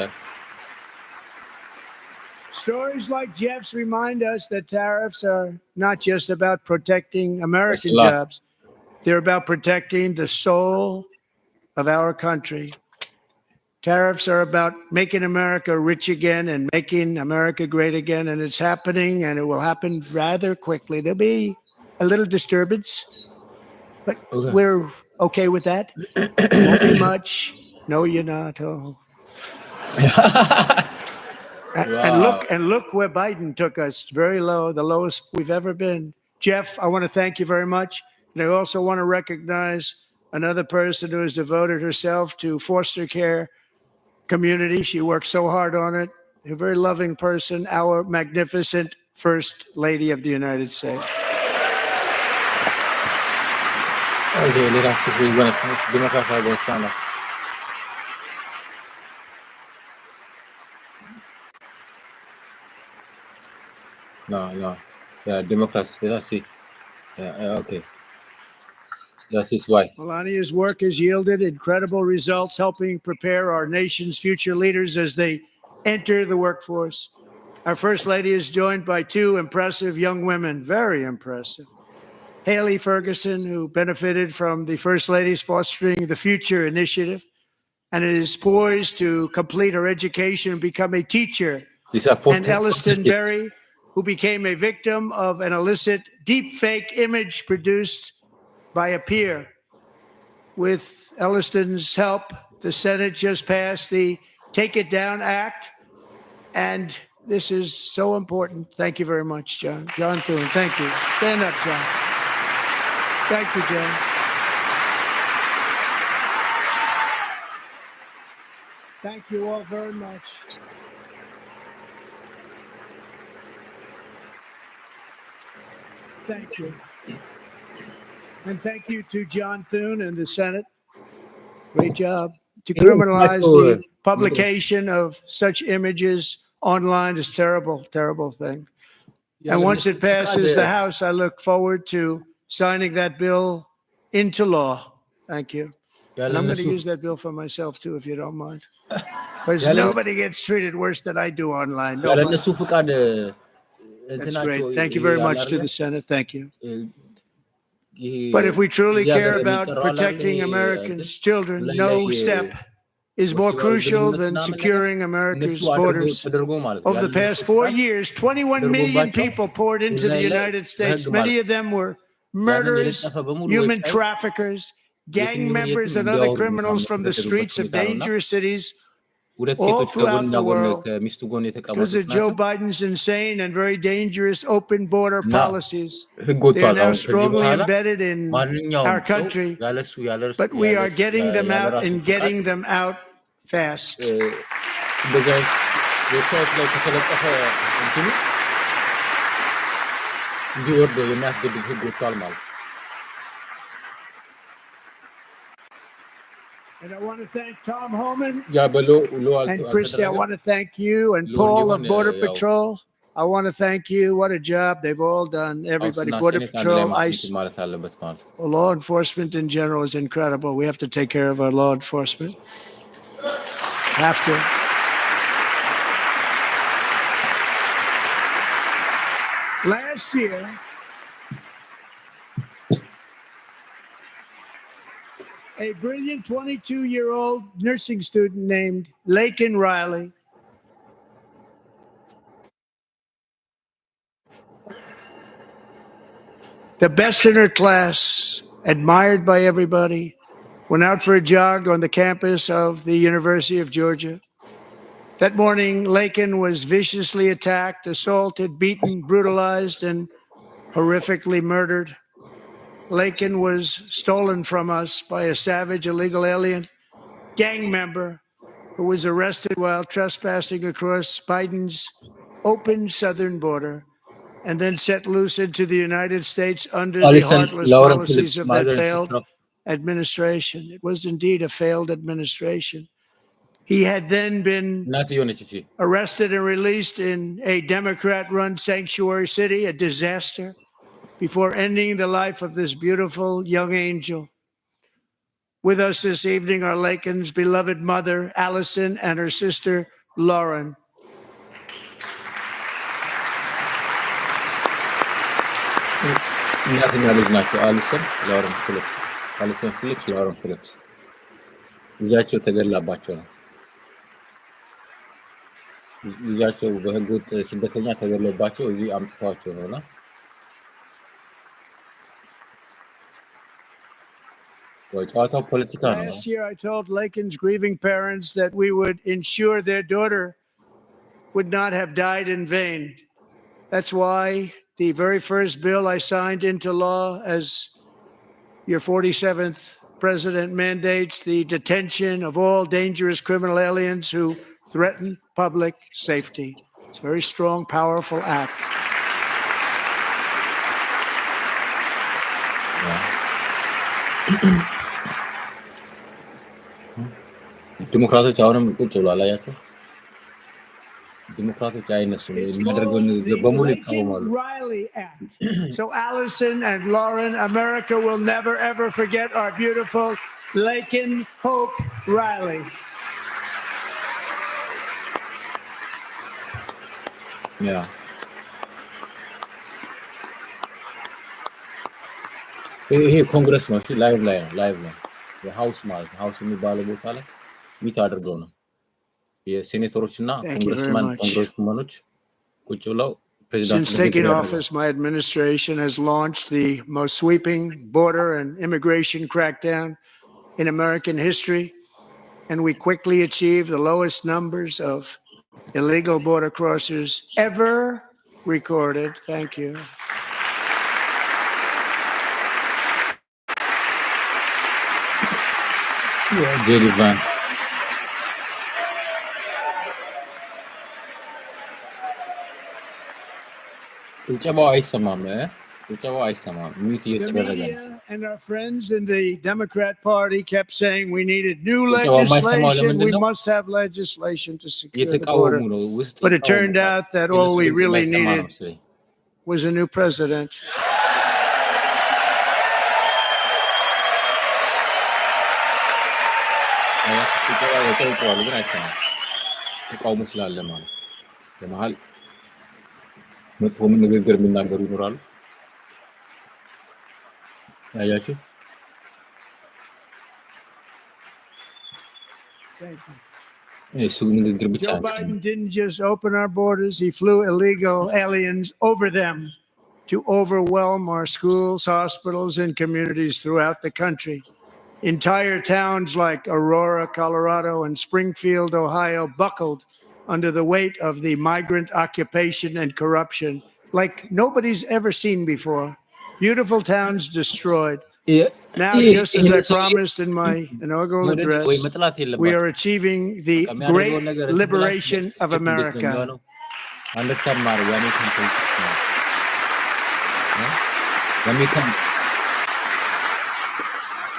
Stories like Jeff's remind us that tariffs are not just about protecting American lot. jobs. They're about protecting the soul of our country. Tariffs are about making America rich again and making America great again, and it's happening, and it will happen rather quickly. There'll be a little disturbance, but Okay. we're okay with that. Won't be much. No, you're not. Oh. Wow. And look where Biden took us, very low, the lowest we've ever been. Jeff, I want to thank you very much. And I also want to recognize another person who has devoted herself to foster care community. She worked so hard on it. A very loving person, our magnificent First Lady of the United States. Okay, let us see who's going to finish. Democrats are going to stand up. No. Yeah, Democrats. Let us see. Yeah, okay. That's his wife. Melania's work has yielded incredible results, helping prepare our nation's future leaders as they enter the workforce. Our First Lady is joined by two impressive young women, very impressive. Haley Ferguson, who benefited from the First Lady's Fostering the Future initiative and is poised to complete her education and become a teacher. These are And Elliston Berry, who became a victim of an illicit deepfake image produced by a peer. With Elliston's help, the Senate just passed the Take It Down Act, and this is so important. Thank you very much, John. John Thune, thank you. Stand up, John. Thank you, John. Thank you all very much. Thank you. And thank you to John Thune and the Senate. Great job. To criminalize the publication of such images online is terrible, terrible thing. And once it passes the House, I look forward to signing that bill into law. Thank you. And I'm going to use that bill for myself too, if you don't mind. Because nobody gets treated worse than I do online. Nobody. That's great. Thank you very much to the Senate. Thank you. But if we truly care about protecting Americans' children, no step is more crucial than securing America's borders. Over the past 4 years, 21 million people poured into the United States. Many of them were murderers, human traffickers, gang members, and other criminals from the streets of dangerous cities all throughout the world because of Joe Biden's insane and very dangerous open border policies. They are now strongly embedded in our country, but we are getting them out and getting them out fast. And I want to thank Tom Homan and Christy. I want to thank you and Paul of Border Patrol. I want to thank you. What a job they've all done. Everybody, Border Patrol, ICE, law enforcement in general is incredible. We have to take care of our law enforcement. Have to. Last year, a brilliant 22-year-old nursing student named Laken Riley the best in her class, admired by everybody, went out for a jog on the campus of the University of Georgia. That morning, Laken was viciously attacked, assaulted, beaten, brutalized, and horrifically murdered. Laken was stolen from us by a savage illegal alien gang member who was arrested while trespassing across Biden's open southern border and then set loose into the United States under the heartless policies of that failed administration. It was indeed a failed administration. He had then been arrested and released in a Democrat-run sanctuary city, a disaster, before ending the life of this beautiful young angel. With us this evening are Laken's beloved mother, Allison, and her sister, Lauren. ልጃቸው በህገወጥ ስደተኛ ተገሎባቸው እዚህ አምጥተዋቸው ነውና ጨዋታው ፖለቲካ ነው። Last year, I told Lakin's grieving parents that we would ensure their daughter would not have died in vain. That's why the very first bill I signed into law as your 47th president mandates the detention of all dangerous criminal aliens who threaten public safety. It's a very strong, powerful act. ዲሞክራቶች አሁንም ቁጭ ብሏል። አያቸው ዲሞክራቶች አይነሱም የሚያደርገው ንግግር በሙሉ ይቃወማሉ። Riley Act. So Allison and Lauren, America will never ever forget our beautiful Lakin Hope Riley. Yeah. ይሄ ኮንግረስ ነው። እሺ ላይቭ ላይ የሃውስ ማለት ሃውስ የሚባለው ቦታ ላይ ሚት አድርገው ነው የሴኔተሮች እና ኮንግረስማኖች ቁጭ ብለው Since taking office, my administration has launched the most sweeping border and immigration crackdown in American history, and we quickly achieved the lowest numbers of illegal border crossers ever recorded. Thank you. J.D. Vance. The media and our friends in the Democrat Party kept saying we needed new legislation. We must have legislation to secure the border. But it turned out that all we really needed was a new president. መጥፎ ንግግር የሚናገሩ ይኖራሉ። አያችሁ Joe Biden didn't just open our borders, he flew illegal aliens over them to overwhelm our schools, hospitals, and communities throughout the country. Entire towns like Aurora, Colorado, and Springfield, Ohio buckled under the weight of the migrant occupation and corruption like nobody's ever seen before. Beautiful towns destroyed. Now, just as I promised in my inaugural address, we are achieving the great liberation of America.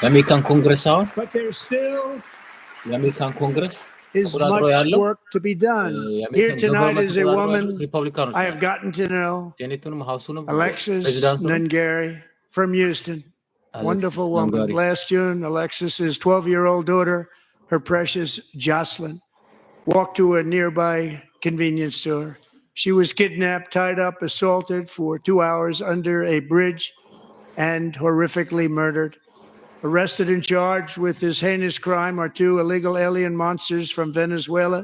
የአሜሪካን ኮንግረስ አሁን But there's still የአሜሪካን ኮንግረስ is much work to be done. Here tonight is a woman I have gotten to know, Alexis Nungari from Houston. Wonderful woman. Last June, Alexis's 12-year-old daughter, her precious Jocelyn, walked to a nearby convenience store. She was kidnapped, tied up, assaulted for 2 hours under a bridge, and horrifically murdered. Arrested and charged with this heinous crime are 2 illegal alien monsters from Venezuela,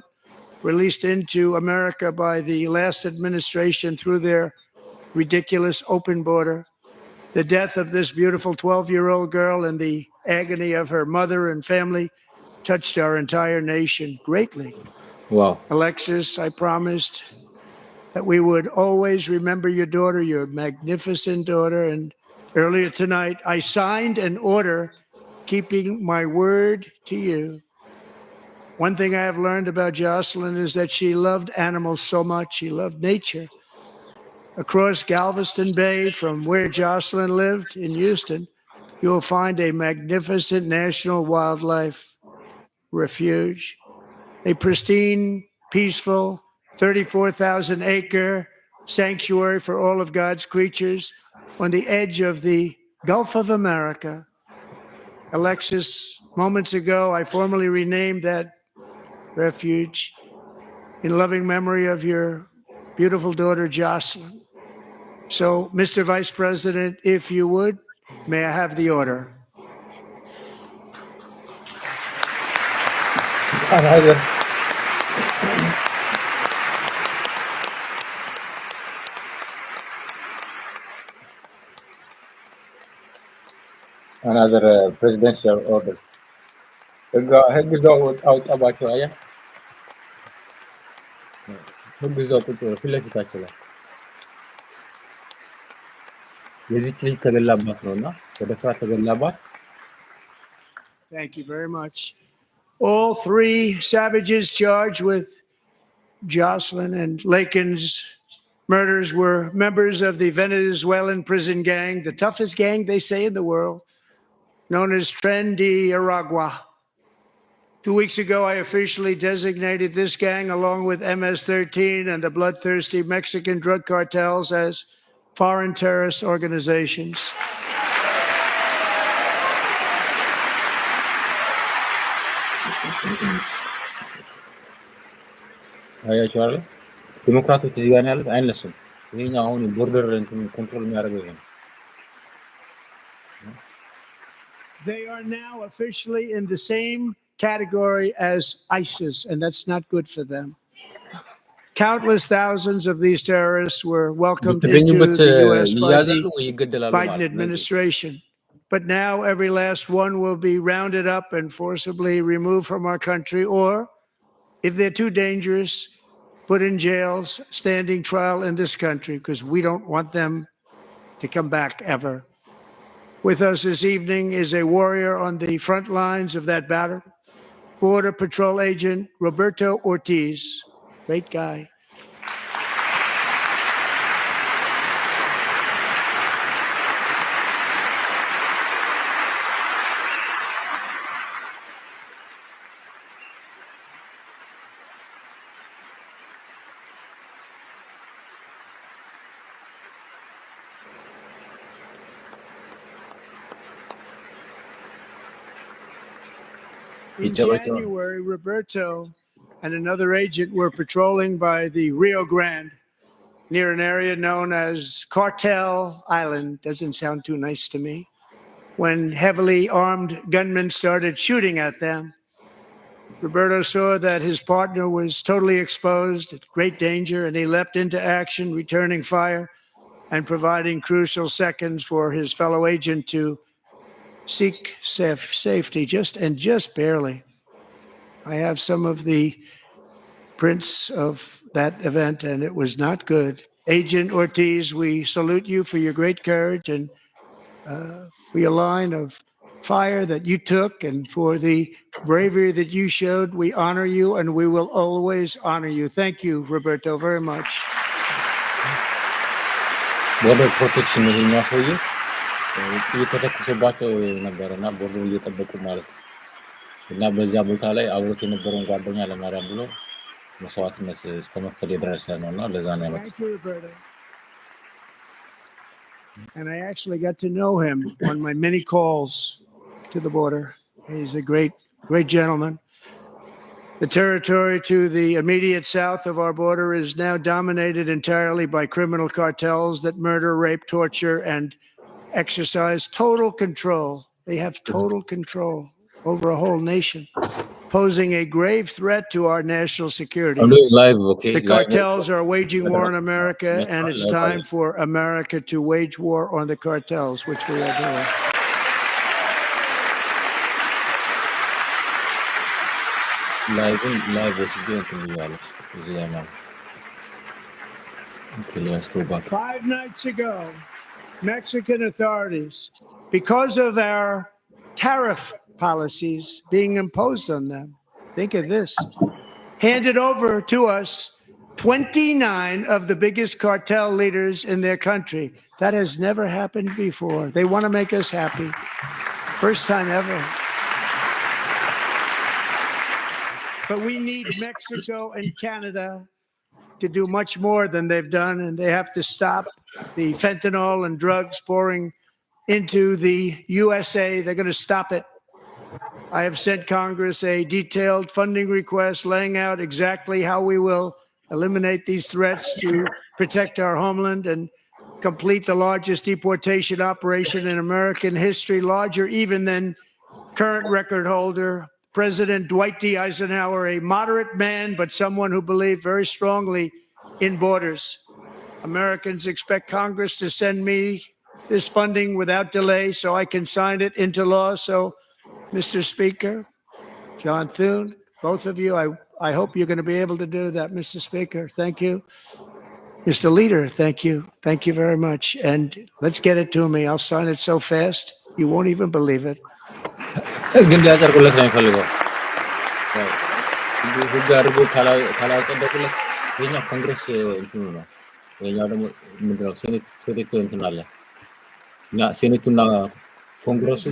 released into America by the last administration through their ridiculous open border. The death of this beautiful 12-year-old girl and the agony of her mother and family touched our entire nation greatly. Wow. Alexis, I promised that we would always remember your daughter, your magnificent daughter, and earlier tonight, I signed an order keeping my word to you. One thing I have learned about Jocelyn is that she loved animals so much. She loved nature. Across Galveston Bay, from where Jocelyn lived in Houston, you will find a magnificent national wildlife refuge, a pristine, peaceful, 34,000-acre sanctuary for all of God's creatures on the edge of the Gulf of America. Alexis, moments ago, I formally renamed that refuge in loving memory of your beautiful daughter, Jocelyn. So, Mr. Vice President, if you would, may I have the order? another presidential order. ህግ እዛው አውጣባቸው። አየህ፣ ህግ እዛው ቁጭ ብሎ ፊት ለፊታቸው ላይ የዚች ልጅ ተገላባት ነው እና በደፍራ ተገላባት። Thank you very much. All three savages charged with Jocelyn and Lakin's murders were members of the Venezuelan prison gang, the toughest gang they say in the world, known as Tren de Aragua. 2 weeks ago, I officially designated this gang, along with MS-13 and the bloodthirsty Mexican drug cartels, as foreign terrorist organizations. አያችሁ አይደል? ዲሞክራቶች እዚህ ጋር ነው ያሉት፣ አይነሱም። ይሄኛው አሁን ቦርደር እንትን ኮንትሮል የሚያደርገው ይሄ ነው። They are now officially in the same category as ISIS, and that's not good for them. Countless thousands of these terrorists were welcomed into the U.S. by the Biden administration. But now every last one will be rounded up and forcibly removed from our country, or if they're too dangerous, put in jails, standing trial in this country, because we don't want them to come back ever. With us this evening is a warrior on the front lines of that battle, Border Patrol Agent Roberto Ortiz. Great guy. In January, Roberto and another agent were patrolling by the Rio Grande near an area known as Cartel Island. Doesn't sound too nice to me. When heavily armed gunmen started shooting at them, Roberto saw that his partner was totally exposed, at great danger, and he leapt into action, returning fire and providing crucial seconds for his fellow agent to seek safety, just barely. I have some of the prints of that event, and it was not good. Agent Ortiz, we salute you for your great courage and for your line of fire that you took, and for the bravery that you showed. We honor you, and we will always honor you. Thank you, Roberto, very much. ቦርደር ፕሮቴክሽን ይሄኛው ሰውዬ እየተተኮሰባቸው ነበር እና ቦርደር እየጠበቁ ማለት ነው። እና በዚያ ቦታ ላይ አብሮት የነበረውን ጓደኛ ለማዳን ብሎ መስዋዕትነት እስከ መክፈል የደረሰ ነው እና ለዛ ነው ያለው። Thank you, Roberto. And I actually got to know him on my many calls to the border. He's a great gentleman. The territory to the immediate south of our border is now dominated entirely by criminal cartels that murder, rape, torture, and exercise total control. They have total control over a whole nation, posing a grave threat to our national security. I'm doing live, okay? The cartels are waging war in America, and it's time for America to wage war on the cartels, which we are doing. Live was doing okay, let's go back. 5 nights ago, Mexican authorities, because of our tariff policies being imposed on them, think of this, handed over to us 29 of the biggest cartel leaders in their country. That has never happened before. They want to make us happy. First time ever. But we need Mexico and Canada to do much more than they've done, and they have to stop the fentanyl and drugs pouring into the USA. They're going to stop it. I have sent Congress a detailed funding request laying out exactly how we will eliminate these threats to protect our homeland and complete the largest deportation operation in American history, larger even than current record holder President Dwight D. Eisenhower, a moderate man, but someone who believed very strongly in borders. Americans expect Congress to send me this funding without delay so I can sign it into law. So, Mr. Speaker, John Thune, both of you, I hope you're going to be able to do that, Mr. Speaker. Thank you. Mr. Leader, thank you. Thank you very much. And let's get it to me. I'll sign it so fast, you won't even believe it. ግን ሊያጸድቁለት ነው የሚፈልገው። ህግ አድርጎ ካላጸደቁለት የኛ ኮንግረስ እንትኑ ነው። የኛው ደግሞ ምንድነው ሴኔት እንትን አለ እና ሴኔቱና ኮንግረሱ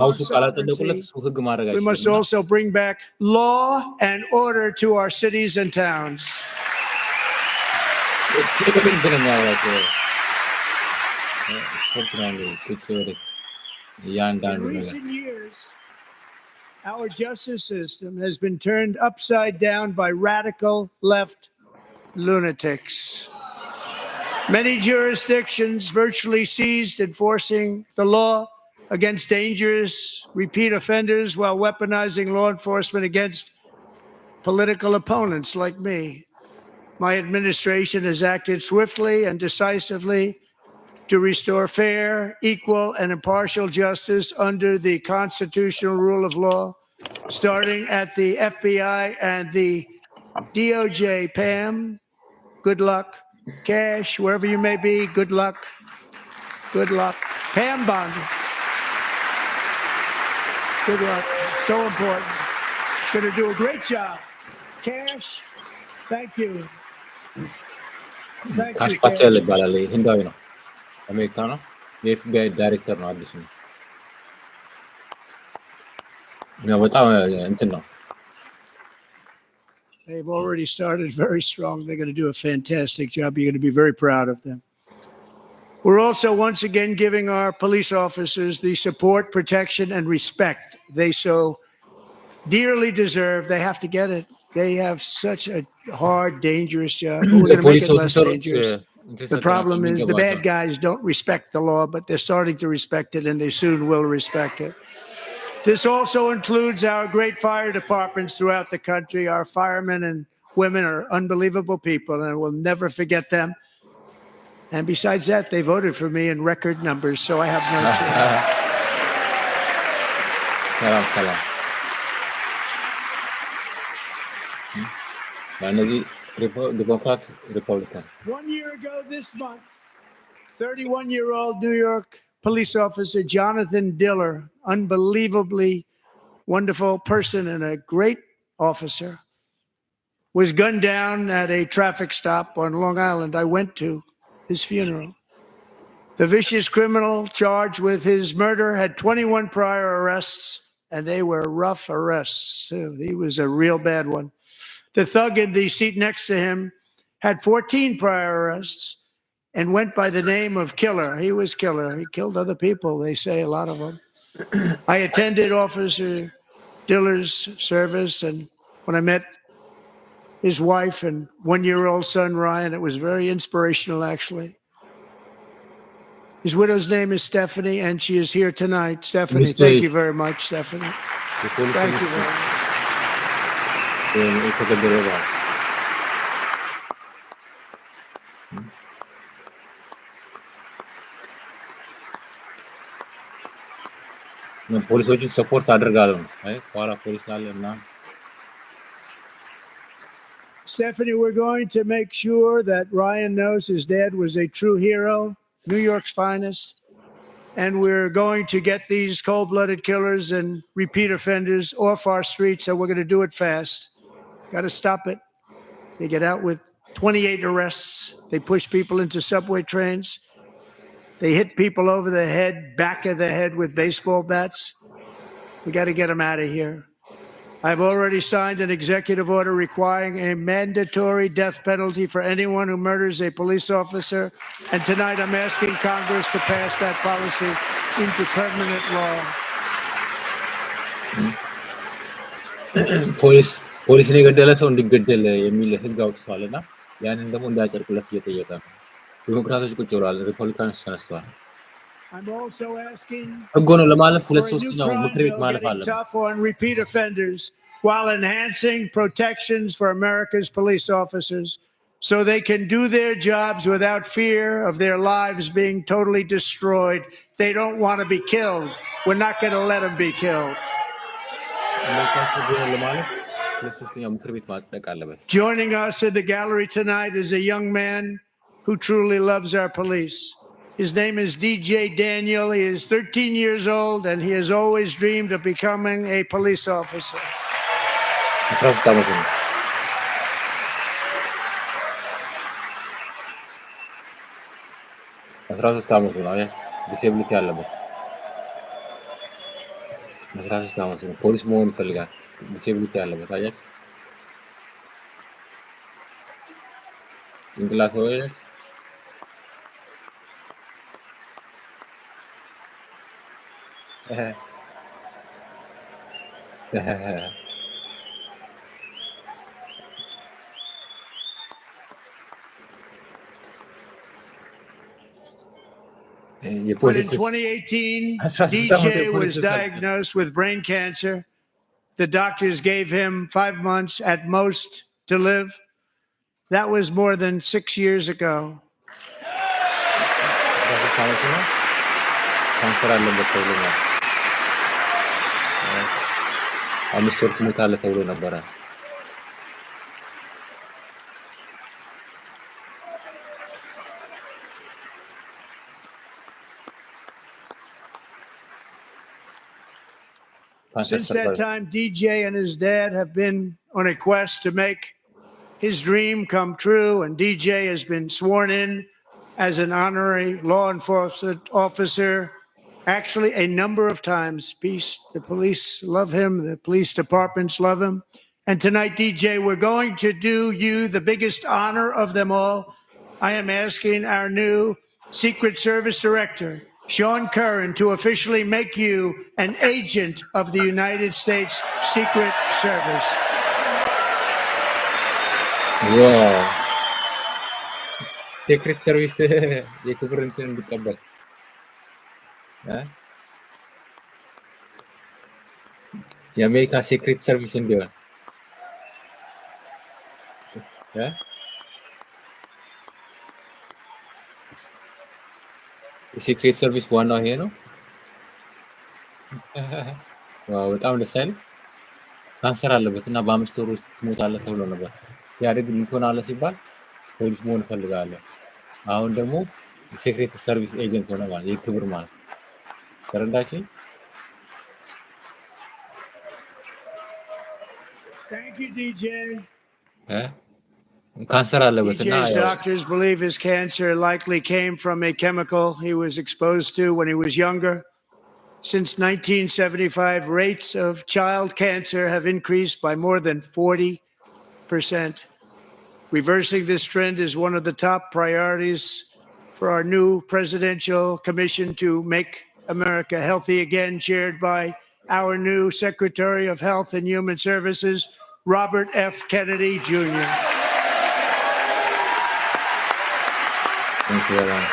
ሀውሱ ካላጸደቁለት እሱ ህግ ማድረግ We must አይችልም። also bring back law and order to our cities and towns. In recent years, our justice system has been turned upside down by radical left lunatics. Many jurisdictions virtually ceased enforcing the law against dangerous repeat offenders while weaponizing law enforcement against political opponents like me. My administration has acted swiftly and decisively to restore fair, equal, and impartial justice under the constitutional rule of law, starting at the FBI and the DOJ. Pam, good luck. Cash, wherever you may be, good luck. Good luck. Pam Bondi, good luck. So important. Going to do a great job. Cash, thank you. Thank ካሽ you, ፓቴል Cash. ይባላል። ህንዳዊ ነው፣ አሜሪካ ነው። የኤፍቢአይ ዳይሬክተር ነው። አዲስ ነው። በጣም እንትን ነው። They've already started very strong. They're going to do a fantastic job. You're going to be very proud of them. We're also once again giving our police officers the support, protection, and respect they so dearly deserve. They have to get it. They have such a hard, dangerous job. But we're going to make it less dangerous. The problem is the bad guys don't respect the law, but they're starting to respect it, and they soon will respect it. This also includes our great fire departments throughout the country. Our firemen and women are unbelievable people, and we'll never forget them. And besides that, they voted for me in record numbers, so I have no choice. ሰላም እነዚህ ዲሞክራት ሪፐብሊካን 1 year ago this month, 31-year-old New York police officer Jonathan Diller, unbelievably wonderful person and a great officer, was gunned down at a traffic stop on Long Island. I went to his funeral. The vicious criminal charged with his murder had 21 prior arrests, and they were rough arrests too. He was a real bad one. The thug in the seat next to him had 14 prior arrests and went by the name of Killer. He was Killer. He killed other people, they say, a lot of them. I attended Officer Diller's service, and when I met his wife and 1-year-old son, Ryan, it was very inspirational, actually. His widow's name is Stephanie, and she is here tonight. Stephanie, thank you very much, Stephanie. Thank you very much. ፖሊሶችን ሰፖርት አድርጋለሁ። አይ ኋላ ፖሊስ አለና Stephanie, we're going to make sure that Ryan knows his dad was a true hero, New York's finest. And we're going to get these cold-blooded killers and repeat offenders off our streets, and we're going to do it fast. Got to stop it. They get out with 28 arrests. They push people into subway trains. They hit people over the head, back of the head with baseball bats. We got to get them out of here. I've already signed an executive order requiring a mandatory death penalty for anyone who murders a police officer. And tonight I'm asking Congress to pass that policy into permanent law. ፖሊስን የገደለ ሰው እንዲገደል የሚል ህግ አውጥቷልና ያንን ደግሞ እንዳያጸድቁለት እየጠየቀ ነው። ዲሞክራቶች ቁጭ ብለዋል፣ ሪፐብሊካኖች ተነስተዋል። I'm also asking ህግ ነው ለማለፍ for a new 2/3 crime ምክር ቤት bill ማለፍ getting አለበት። tough on repeat offenders while enhancing protections for America's police officers. so they can do their jobs without fear of their lives being totally destroyed. They don't want to be killed. We're not going to let them be killed. Joining us in the gallery tonight is a young man who truly loves our police. His name is DJ Daniel. He is 13 years old, and he has always dreamed of becoming a police officer. ፖሊስ መሆን ይፈልጋል። ዲሴብሊቲ ያለበት አያች ጭንቅላት ወይስ But in 2018, DJ was diagnosed with brain cancer. The doctors gave him 5 months at most to live. That was more than 6 years ago. Since that time, DJ and his dad have been on a quest to make his dream come true, and DJ has been sworn in as an honorary law enforcement officer actually a number of times. The police love him, the police departments love him. And tonight, DJ, we're going to do you the biggest honor of them all. I am asking our new Secret Service Director, Sean Curran, to officially make you an agent of the United States Secret Service. Wow. Secret Service የክብር እንትን እንዲቀበል የአሜሪካ ሴክሬት ሰርቪስ እንዲሆን የሴክሬት ሰርቪስ ዋናው ይሄ ነው። ዋው በጣም ደስ አይልም። ካንሰር አለበት እና በ5 ወር ውስጥ ትሞታለህ ተብሎ ነበር። ሲያድግ ምን ትሆናለህ ሲባል ፖሊስ መሆን እፈልጋለሁ። አሁን ደግሞ ሴክሬት ሰርቪስ ኤጀንት ሆነ ማለት የክብር ማለት ተረዳችኝ? Thank you, DJ. ካንሰር አለበትና DJ's doctors believe his cancer likely came from a chemical he was exposed to when he was younger. Since 1975, rates of child cancer have increased by more than 40%. Reversing this trend is one of the top priorities for our new presidential commission to make America healthy again, chaired by our new Secretary of Health and Human Services, Robert F. Kennedy, Jr. Thank you very much.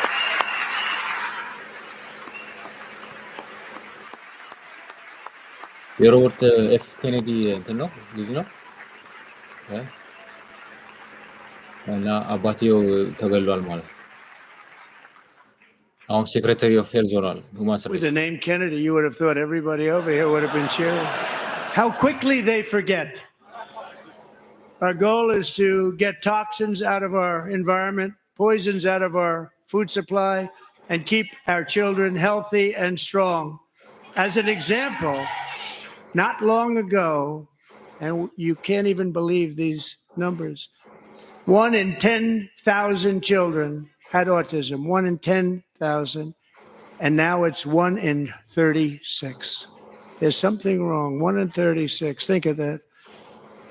የሮበርት ኤፍ ኬኔዲ እንትን ነው ልጅ ነው እና አባቴው ተገሏል ማለት ነው። አሁን ሴክሬታሪ ኦፍ ሄልዝ ሆኗል። With the name Kennedy, you would have thought everybody over here would have been cheering. How quickly they forget. Our goal is to get toxins out of our environment, poisons out of our food supply, and keep our children healthy and strong. As an example, not long ago, and you can't even believe these numbers, 1 in 10,000 children had autism, 1 in 10,000, and now it's 1 in 36. There's something wrong, 1 in 36. Think of that.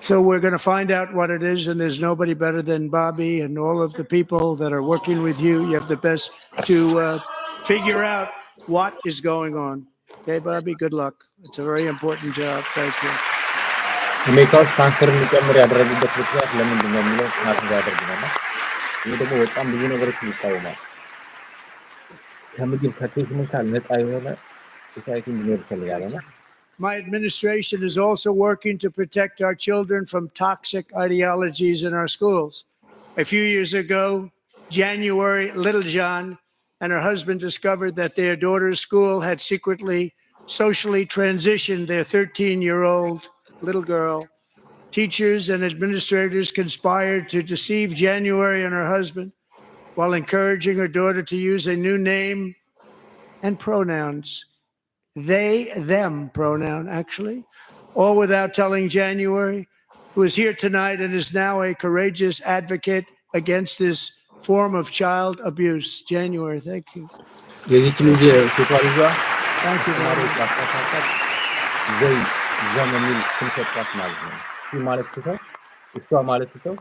So we're going to find out what it is, and there's nobody better than Bobby and all of the people that are working with you. You have the best to figure out what is going on. Okay, Bobby, good luck. It's a very important job. Thank you. አሜሪካ ውስጥ ካንሰር እንዲጨምር ያደረጉበት ምክንያት ለምንድን ነው የሚለው ጥናት ያደርጋል። ይህ ደግሞ በጣም ብዙ ነገሮች ይቃወማል። ከምግብ ከቴክኒካል ነፃ የሆነ ሶሳይቲ እንዲኖር ይፈልጋል። My administration is also working to protect our children from toxic ideologies in our schools. A few years ago, January, Little John and her husband discovered that their daughter's school had secretly socially transitioned their 13-year-old little girl. Teachers and administrators conspired to deceive January and her husband while encouraging her daughter to use a new name and pronouns. They, them pronoun, actually, all without telling January, who is here tonight and is now a courageous advocate against this form of child abuse. January, thank you. የዚች ልጅ ሴቷ ልጇ Thank you, ተማሪዎች Mom. አሳሳታት ዘይ ዘም የሚል ስም ሰጧት ማለት ነው። እሱ ማለት ትተው እሷ ማለት ትተው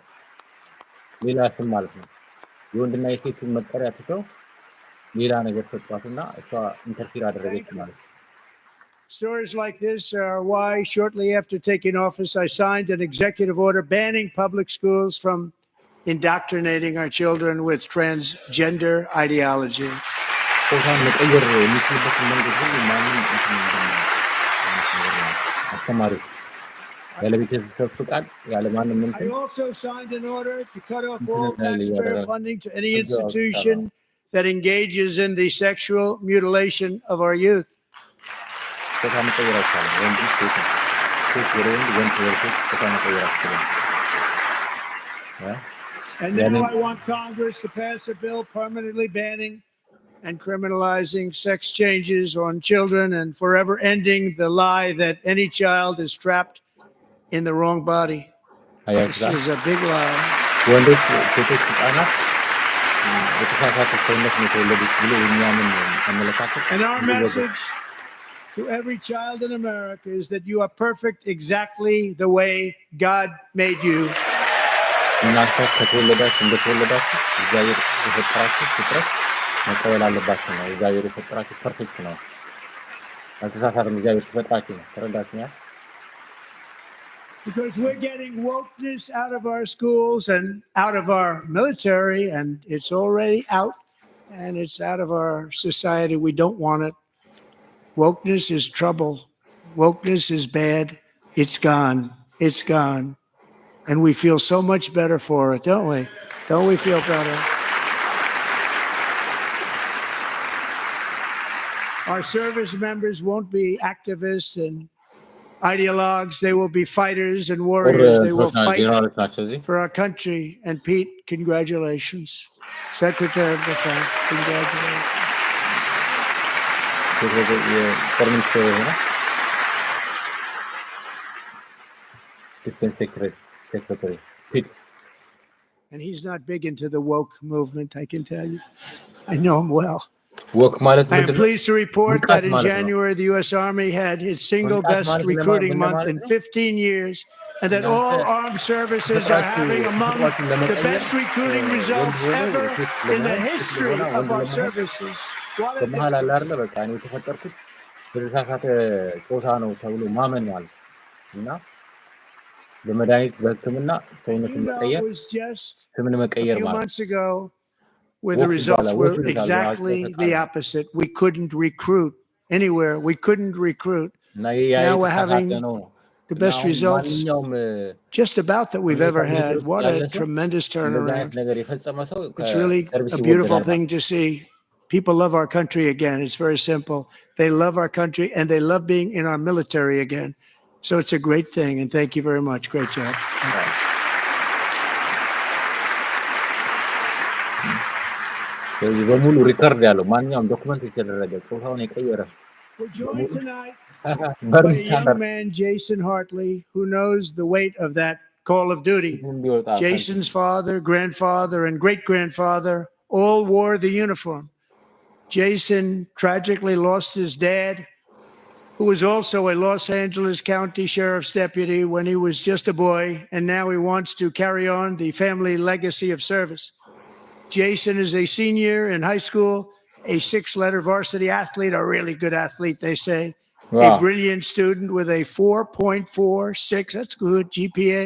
ሌላ ስም ማለት ነው። የወንድና የሴትን መጠሪያ ትተው ሌላ ነገር ሰጧትና እሷ ኢንተርፊር አደረገች ማለት ነው። Stories like this are why, shortly after taking office, I signed an executive order banning public schools from indoctrinating our children with transgender ideology. ጾታን መቀየር የሚችልበትን መንገድ ሁሉ ማንም አስተማሪዎች ያለ ቤተሰብ ፍቃድ ያለ ማንም I እንትን also signed an order to cut off all taxpayer funding to any institution that engages in the sexual mutilation of our youth. ጾታ መቀየር አይቻልም። ወንድ ሴት ሴት ወደ ወንድ ወንድ ወደ ሴት ጾታ መቀየር አይችልም። And now I want Congress to pass a bill permanently banning and criminalizing sex changes on children and forever ending the lie that any child is trapped in the wrong body. This is a big lie. ወንዶች ሴቶች ህጻናት የተሳሳተ ሰውነት ነው የተወለዱት ብሎ የሚያምን አመለካከት And our message to every child in America is that you are perfect exactly the way God made you. እናንተ ከተወለዳችሁ እንደተወለዳችሁ እግዚአብሔር የፈጠራችሁ ፍጥረት መቀበል አለባችሁ ነው። እግዚአብሔር የፈጠራችሁ ፐርፌክት ነው። አልተሳሳተም። እግዚአብሔር የፈጠራችሁ ነው። ተረዳችሁኛል? Because we're getting wokeness out of our schools and out of our military, and it's already out, and it's out of our society. We don't want it. Wokeness is trouble. Wokeness is bad. It's gone. It's gone. And we feel so much better for it, don't we? Don't we feel better? Our service members won't be activists and ideologues. They will be fighters and warriors. They will fight for our country. And Pete, congratulations. Secretary of Defense, congratulations. Secretary Pete. And he's not big into the woke movement, I can tell you. I know him well. I am pleased to report that in January, the U.S. Army had its single best recruiting month in 15 years, and that all armed services are having among the best recruiting results ever in the history of our services. What a በመሀል አለ አይደለ በቃ እኔ የተፈጠርኩት በተሳሳተ ጾታ ነው ተብሎ ማመን ማለት እና በመድኃኒት በሕክምና ሰውነትን መቀየር ስምን መቀየር ማለት months ago, where the results were exactly the opposite. We couldn't recruit anywhere. We couldn't recruit. Now we're having the best results just about that we've ever had. What a tremendous turnaround. It's really a beautiful thing to see. People love our country again. It's very simple. They love our country and they love being in our military again. So it's a great thing. And thank you very much. Great job. በሙሉ ሪከርድ ያለው ማንኛውም ዶክመንት የተደረገ ጾታውን የቀየረ We're joined tonight by a young man, Jason Hartley, who knows the weight of that call of duty. Jason's father, grandfather, and great-grandfather all wore the uniform. Jason tragically lost his dad, who was also a Los Angeles County Sheriff's deputy when he was just a boy, and now he wants to carry on the family legacy of service. Jason is a senior in high school, a 6-letter varsity athlete, a really good athlete, they say, a brilliant student with a 4.46, that's good, GPA.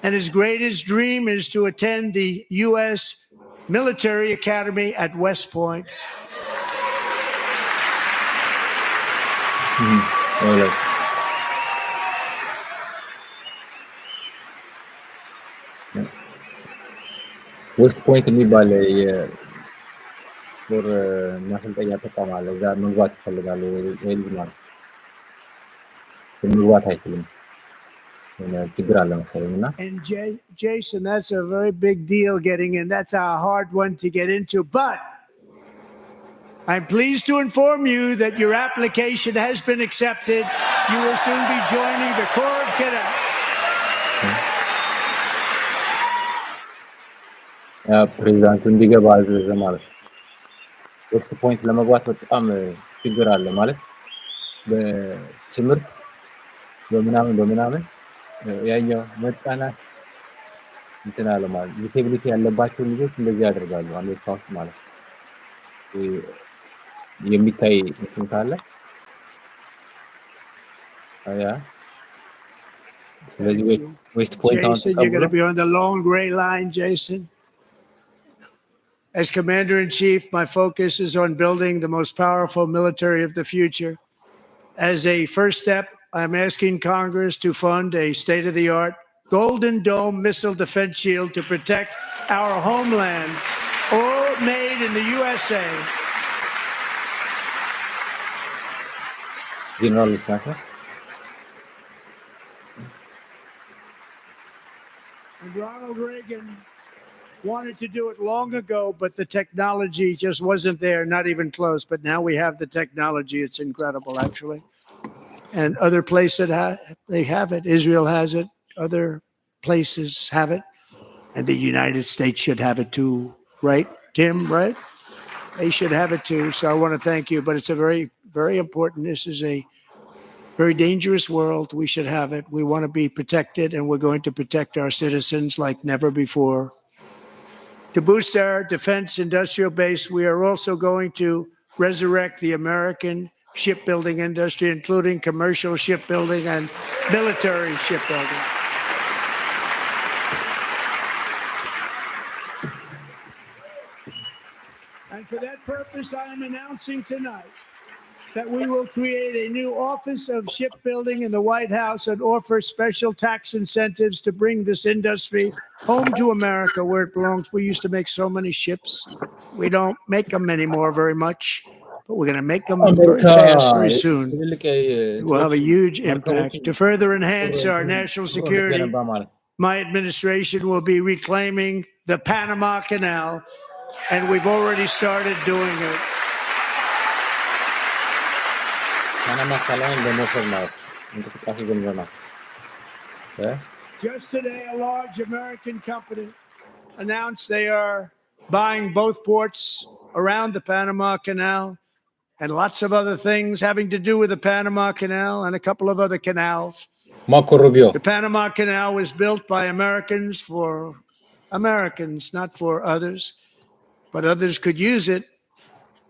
And his greatest dream is to attend the U.S. Military Academy at West Point. ዌስት ፖይንት የሚባል የጦር ማሰልጠኛ ተቋም አለ። እዛ መግባት ይፈልጋሉ ወይ ልጅ ማለት መግባት አይችልም። ችግር አለ መሰለኝ እና And Jason, that's a very big deal getting in. That's a hard one to get into. But I'm pleased to inform you that your application has been accepted. You will soon be joining the Corps of Cadets. ፕሬዚዳንቱ እንዲገባ አዘዘ ማለት ነው። ዌስት ፖይንት ለመግባት በጣም ችግር አለ ማለት በትምህርት በምናምን ያኛው መጣናት እንትን አለ ማለት ዲሴቢሊቲ ያለባቸው ልጆች እንደዚህ ያደርጋሉ አሜሪካ ውስጥ ማለት ነው። የሚታይ እንትን ካለ ያ ስለዚህ ዌስት ፖይንት አሁን Jason, you're going to be on the long gray line, Jason. As Commander-in-Chief, my focus is on building the most powerful military of the future. As a first step, I'm asking Congress to fund a state-of-the-art Golden Dome missile defense shield to protect our homeland, all made in the USA. General Wisconsin. And Ronald Reagan wanted to do it long ago, but the technology just wasn't there, not even close. But now we have the technology. It's incredible, actually. And other places they have it. Israel has it. Other places have it. And the United States should have it too, right, Tim, right? They should have it too. So I want to thank you. But it's a very, very important. This is a very dangerous world. We should have it. We want to be protected, and we're going to protect our citizens like never before. To boost our defense industrial base, we are also going to resurrect the American shipbuilding industry, including commercial shipbuilding and military shipbuilding. And for that purpose, I am announcing tonight that we will create a new Office of Shipbuilding in the White House and offer special tax incentives to bring this industry home to America where it belongs. We used to make so many ships. We don't make them anymore very much, but we're going to make them very fast very soon. It will have a huge impact. To further enhance our national security, my administration will be reclaiming the Panama Canal, and we've already started doing it. Just today, a large American company announced they are buying both ports around the Panama Canal and lots of other things having to do with the Panama Canal and a couple of other canals. Marco Rubio. The Panama Canal was built by Americans for Americans, not for others, but others could use it.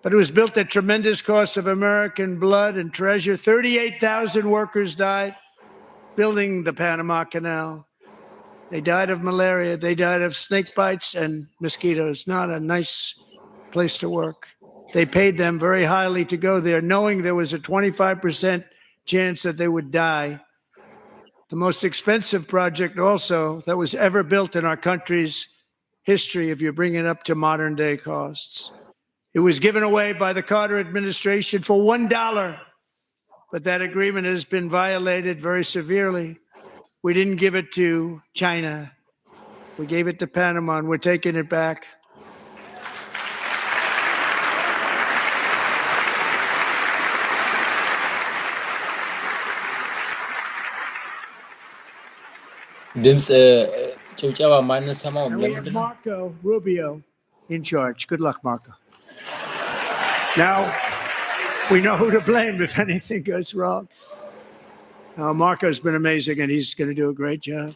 But it was built at tremendous cost of American blood and treasure. 38,000 workers died building the Panama Canal. They died of malaria. They died of snake bites and mosquitoes. Not a nice place to work. They paid them very highly to go there, knowing there was a 25% chance that they would die. The most expensive project also that was ever built in our country's history, if you bring it up to modern day costs. It was given away by the Carter administration for $1, but that agreement has been violated very severely. We didn't give it to China. We gave it to Panama, and we're taking it back. ድምፅ ጭብጨባ ማንሰማው And we have ለምንድን ነው? Marco Rubio in charge. Good luck, Marco. Now, we know who to blame if anything goes wrong. Marco's been amazing, and he's going to do a great job.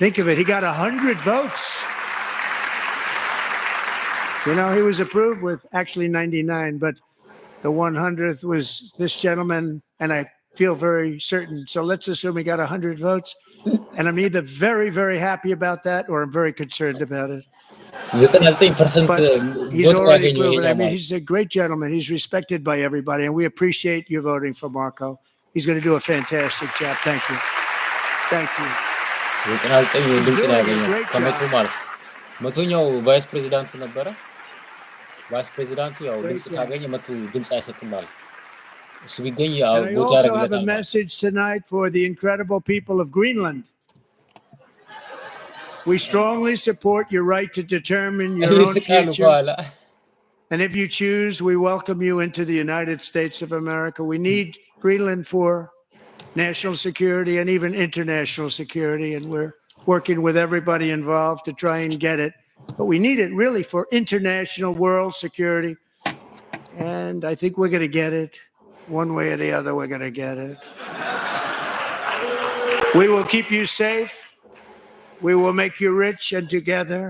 Think of it. He got 100 votes. You know, he was approved with actually 99, but the 100th was this gentleman, and I feel very certain. So let's assume he got 100 votes. And I'm either very, very happy about that or I'm very concerned about it. 99% But he's vote already ያገኘው proven. I ይሄኛው mean, ማለት he's a great gentleman. He's respected by everybody, and we appreciate you voting for Marco. He's going to do a fantastic job. Thank you. Thank you. 99 ድምፅ ነው ያገኘው ከመቶ ማለት ነው። መቶኛው ቫይስ ፕሬዚዳንቱ ነበረ። ቫይስ ፕሬዚዳንቱ ያው Great ድምፅ job. ካገኘ መቶ ድምፅ አይሰጥም ማለት እሱ ቢገኝ ያው And I ቦት also have a ያደርግለታል ማለት message tonight for the incredible people of Greenland. We strongly support your right to determine your own ይስቃሉ future. ከኋላ And if you choose, we welcome you into the United States of America. We need Greenland for national security and even international security. And we're working with everybody involved to try and get it. But we need it really for international world security. And I think we're going to get it. One way or the other, we're going to get it. We will keep you safe. We will make you rich, and together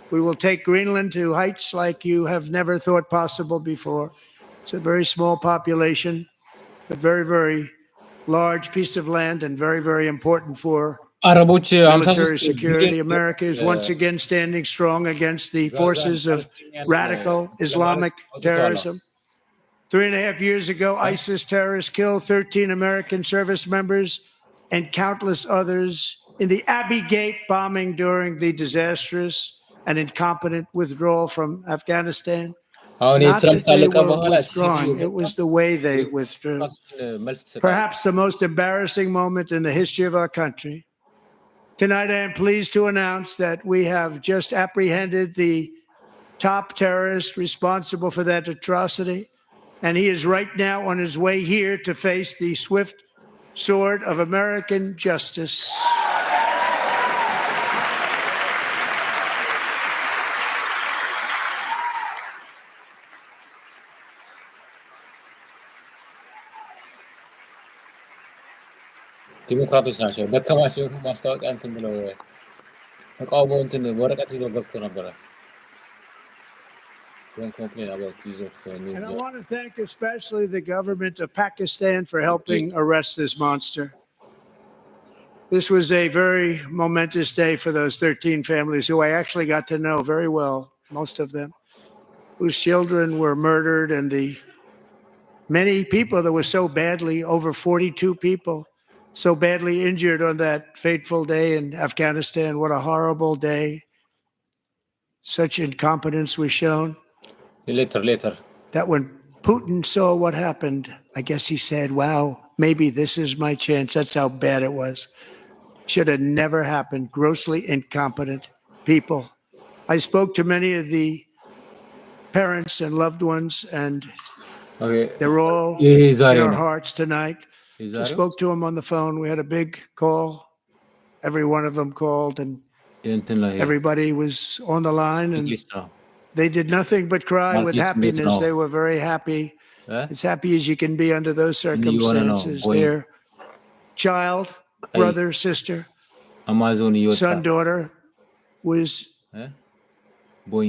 we will take Greenland to heights like you have never thought possible before. It's a very small population, but very, very large piece of land and very, very important for አረቦች military 53 security. ቢሊዮን America is once again standing strong against the forces of radical Islamic terrorism. 3.5 years ago, ISIS terrorists killed 13 American service members and countless others in the Abbey Gate bombing during the disastrous and incompetent withdrawal from Afghanistan. አሁን Not የትራምፕ that they ካለቀ were በኋላ withdrawing, it was the way they withdrew. መልስ ትሰጣለች Perhaps the most embarrassing moment in the history of our country. Tonight, I am pleased to announce that we have just apprehended the top terrorist responsible for that atrocity. And he is right now on his way here to face the swift sword of American justice. ዲሞክራቶች ናቸው ደከማቸው ማስታወቂያ እንትን ብለው ተቃውሞ እንትን ወረቀት ይዘው ገብቶ ነበረ Don't complain about these of And I news. want to thank especially the government of Pakistan for helping arrest this monster. This was a very momentous day for those 13 families who I actually got to know very well, most of them, whose children were murdered, and the many people that were so badly, over 42 people, so badly injured on that fateful day in Afghanistan. What a horrible day. Such incompetence was shown. Later. That when Putin saw what happened, I guess he said, wow, maybe this is my chance. That's how bad it was. Should have never happened. Grossly incompetent people. I spoke to many of the parents and loved ones, and Okay. they're all in in our hearts tonight. Just spoke to them on the phone. We had a big call. Every one of them called, and everybody was on the line, and they did nothing but cry with happiness. They were very happy, as happy as you can be under those circumstances. Their child, brother, sister, son, daughter was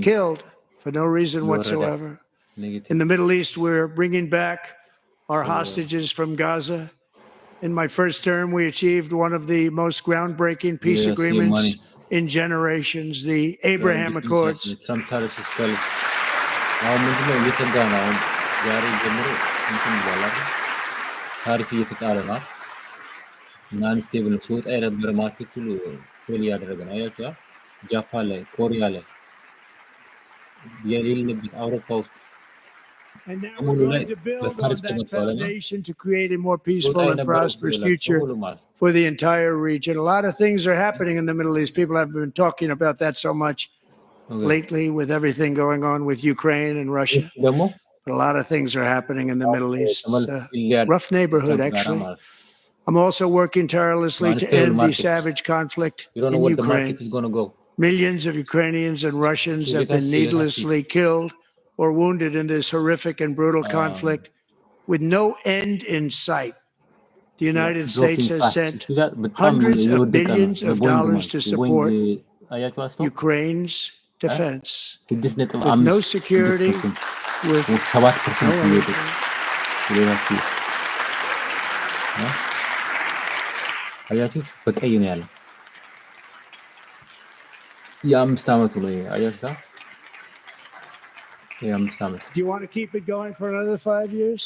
killed for no reason whatsoever. In the Middle East, we're bringing back our hostages from Gaza. In my first term, we achieved one of the most groundbreaking peace agreements in generations, the Abraham Accords. And now we're going to build on that foundation to create a more peaceful and prosperous future for the entire region. A lot of things are happening in the Middle East. People have been talking about that so much lately with everything going on with Ukraine and Russia. But a lot of things are happening in the Middle East. It's a rough neighborhood, actually. I'm also working tirelessly to end the savage conflict in Ukraine. Millions of Ukrainians and Russians have been needlessly killed or wounded in this horrific and brutal conflict with no end in sight. The United States has sent hundreds of billions of dollars to support Ukraine's defense. With no security, with no anything. አያችሁ በቀይ ነው ያለው የ5 አመቱ ነው አያችሁ የ5 አመት Do you want to keep it going for another 5 years?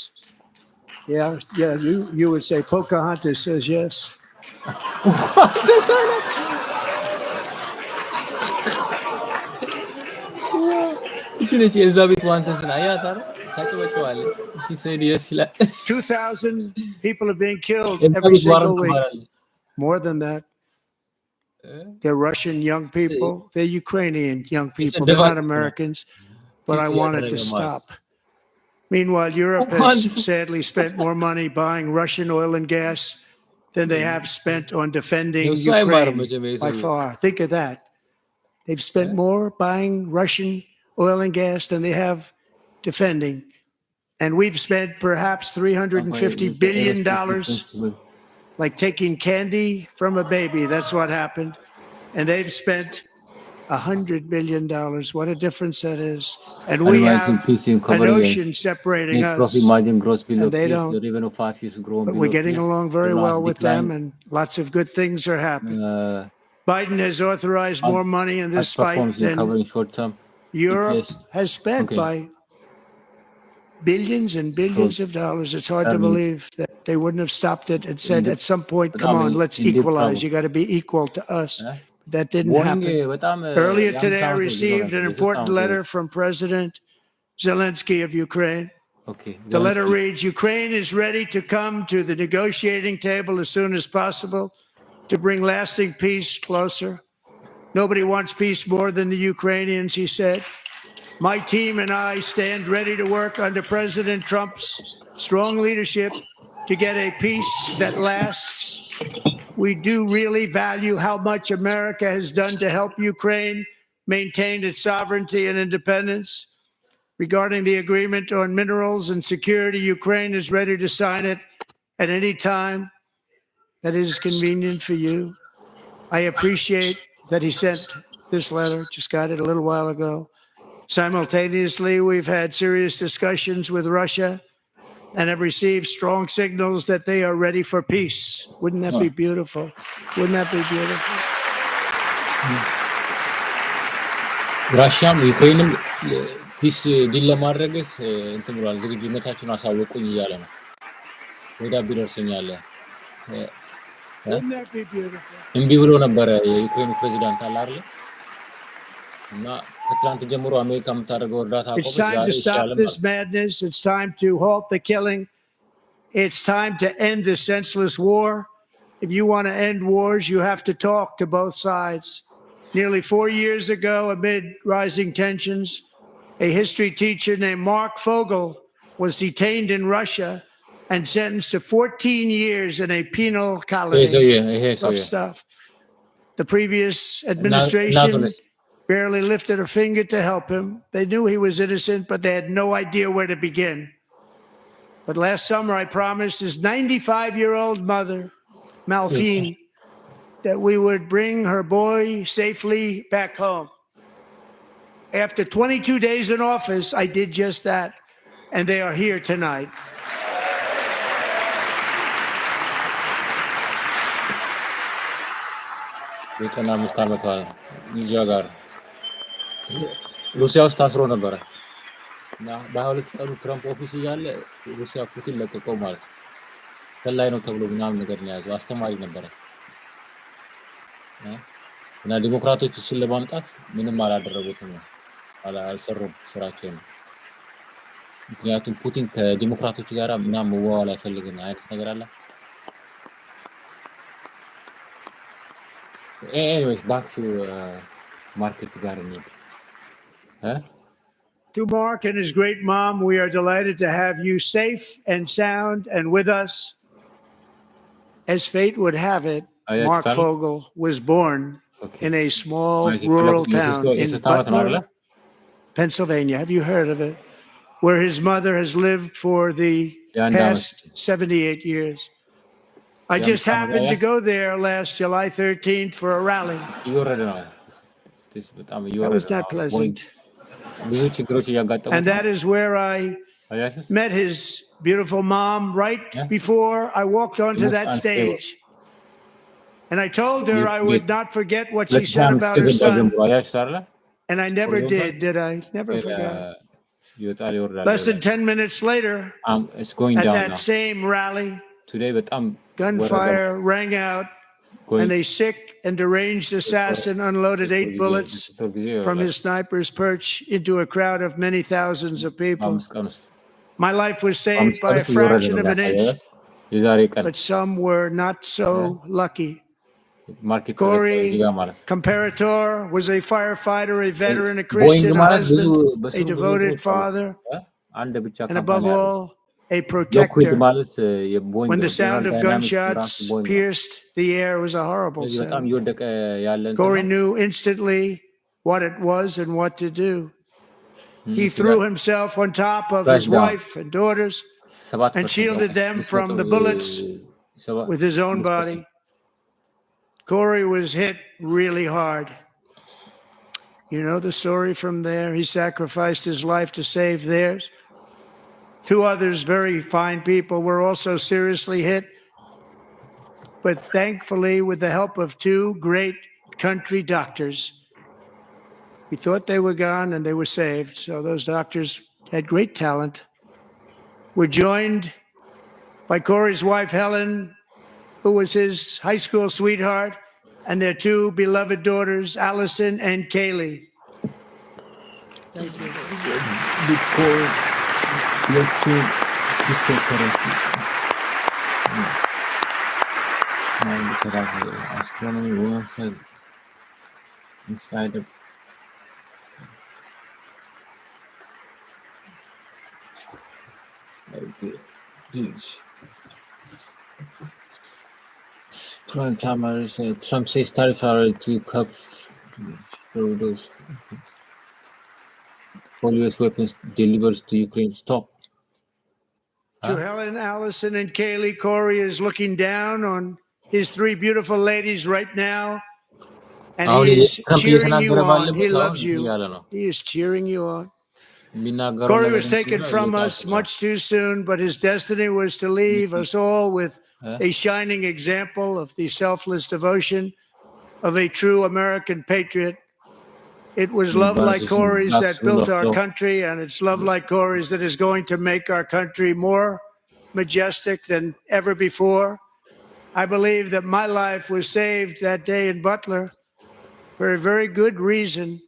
Yeah, you would say Pocahontas says yes. ነች የዛ ቤት ዋንተስን አያት አይደል ታጨበጨዋለች she said yes ይላል 2,000 people are being killed የዛ every ቤት ዋረን single week. ትባላለች More than that. They're Russian young people. They're Ukrainian young people. They're not Americans. But I wanted to stop. Meanwhile, Europe has sadly spent more money buying Russian oil and gas than they have spent on defending Ukraine by far. Think of that. They've spent more buying Russian oil and gas than they have defending. And we've spent perhaps $350 billion like taking candy from a baby. That's what happened. And they've spent $100 billion. What a difference that is. And we have an ocean separating us. And they don't. But we're getting along very well with them, and lots of good things are happening. Biden has authorized more money in this fight than Europe has spent by billions and billions of dollars. It's hard to believe that they wouldn't have stopped it and said at some point, come on, let's equalize. You got to be equal to us. That didn't happen. Earlier today, I received an important letter from President Zelensky of Ukraine. The letter reads, Ukraine is ready to come to the negotiating table as soon as possible to bring lasting peace closer. Nobody wants peace more than the Ukrainians, he said. My team and I stand ready to work under President Trump's strong leadership to get a peace that lasts. We do really value how much America has done to help Ukraine maintain its sovereignty and independence. Regarding the agreement on minerals and security, Ukraine is ready to sign it at any time that is convenient for you. I appreciate that he sent this letter, just got it a little while ago. Simultaneously, we've had serious discussions with Russia and have received strong signals that they are ready for peace. Wouldn't that be beautiful? Wouldn't that be beautiful? ራሽያም ዩክሬንም ፒስ ዲል ለማድረግ እንትን ብሏል ዝግጁነታችሁን አሳውቁኝ እያለ ነው ወዳ ቢደርሰኛል Wouldn't that be beautiful? እምቢ ብሎ ነበር የዩክሬኑ ፕሬዝዳንት አለ አይደል እና ከትላንት ጀምሮ አሜሪካ የምታደርገው እርዳታ አቆመች It's time to stop this madness. It's time to halt the killing. It's time to end this senseless war. If you want to end wars, you have to talk to both sides. Nearly 4 years ago, amid rising tensions, a history teacher named Mark Fogel was detained in Russia and sentenced to 14 years in a penal colony. Tough stuff. The previous administration barely lifted a finger to help him. They knew he was innocent, but they had no idea where to begin. But last summer, I promised his 95-year-old mother, Malphine, that we would bring her boy safely back home. After 22 days in office, I did just that, and they are here tonight. ሩሲያ ውስጥ ታስሮ ነበር እና በ22 ቀኑ ትራምፕ ኦፊስ እያለ ሩሲያ ፑቲን ለቀቀው ማለት ነው ከላይ ነው ተብሎ ምናምን ነገር ነው ያዘው አስተማሪ ነበር እና ዲሞክራቶች እሱን ለማምጣት ምንም አላደረጉትም አልሰሩም ስራቸው ነው ምክንያቱም ፑቲን ከዲሞክራቶች ጋር ምናምን መዋዋል አይፈልግም አይነት ነገር አለ anyways back to market gardening To Mark and his great mom, we are delighted to have you safe and sound and with us. As fate would have it, Mark Fogel was born in a small rural town in Butler, Pennsylvania. Have you heard of it? Where his mother has lived for the past 78 years. I just happened to go there last July 13th for a rally. That was not pleasant. And that is where I met his beautiful mom right before I walked onto that stage. And I told her I would not forget what she said about her son. And I never did I? Never forgot. Less than 10 minutes later, at that same rally, gunfire rang out and a sick and deranged assassin unloaded 8 bullets from his sniper's perch into a crowd of many thousands of people. My life was saved by a fraction of an inch, but some were not so lucky. Corey Comparator was a firefighter, a veteran, a Christian husband, a devoted father, and above all, a protector. When the sound of gunshots pierced the air, it was a horrible sound. Corey knew instantly what it was and what to do. He threw himself on top of his wife and daughters and shielded them from the bullets with his own body. Corey was hit really hard. You know the story from there. He sacrificed his life to save theirs. 2 others, very fine people, were also seriously hit. But thankfully, with the help of 2 great country doctors, we thought they were gone and they were saved. So those doctors had great talent. We're joined by Corey's wife, Helen, who was his high school sweetheart, and their 2 beloved daughters, Allison and Kaylee. Thank you. Astronomy inside of huge. Trump says tariffs are to cut those all US weapons delivered to Ukraine. Stop. To Helen, Allison, and Kaylee, Corey is looking down on his 3 beautiful ladies right now, and he is cheering you on. He loves you. He is cheering you on. Corey was taken from us much too soon, but his destiny was to leave us all with a shining example of the selfless devotion of a true American patriot. It was love like Corey's that built our country, and it's love like Corey's that is going to make our country more majestic than ever before. I believe that my life was saved that day in Butler for a very good reason.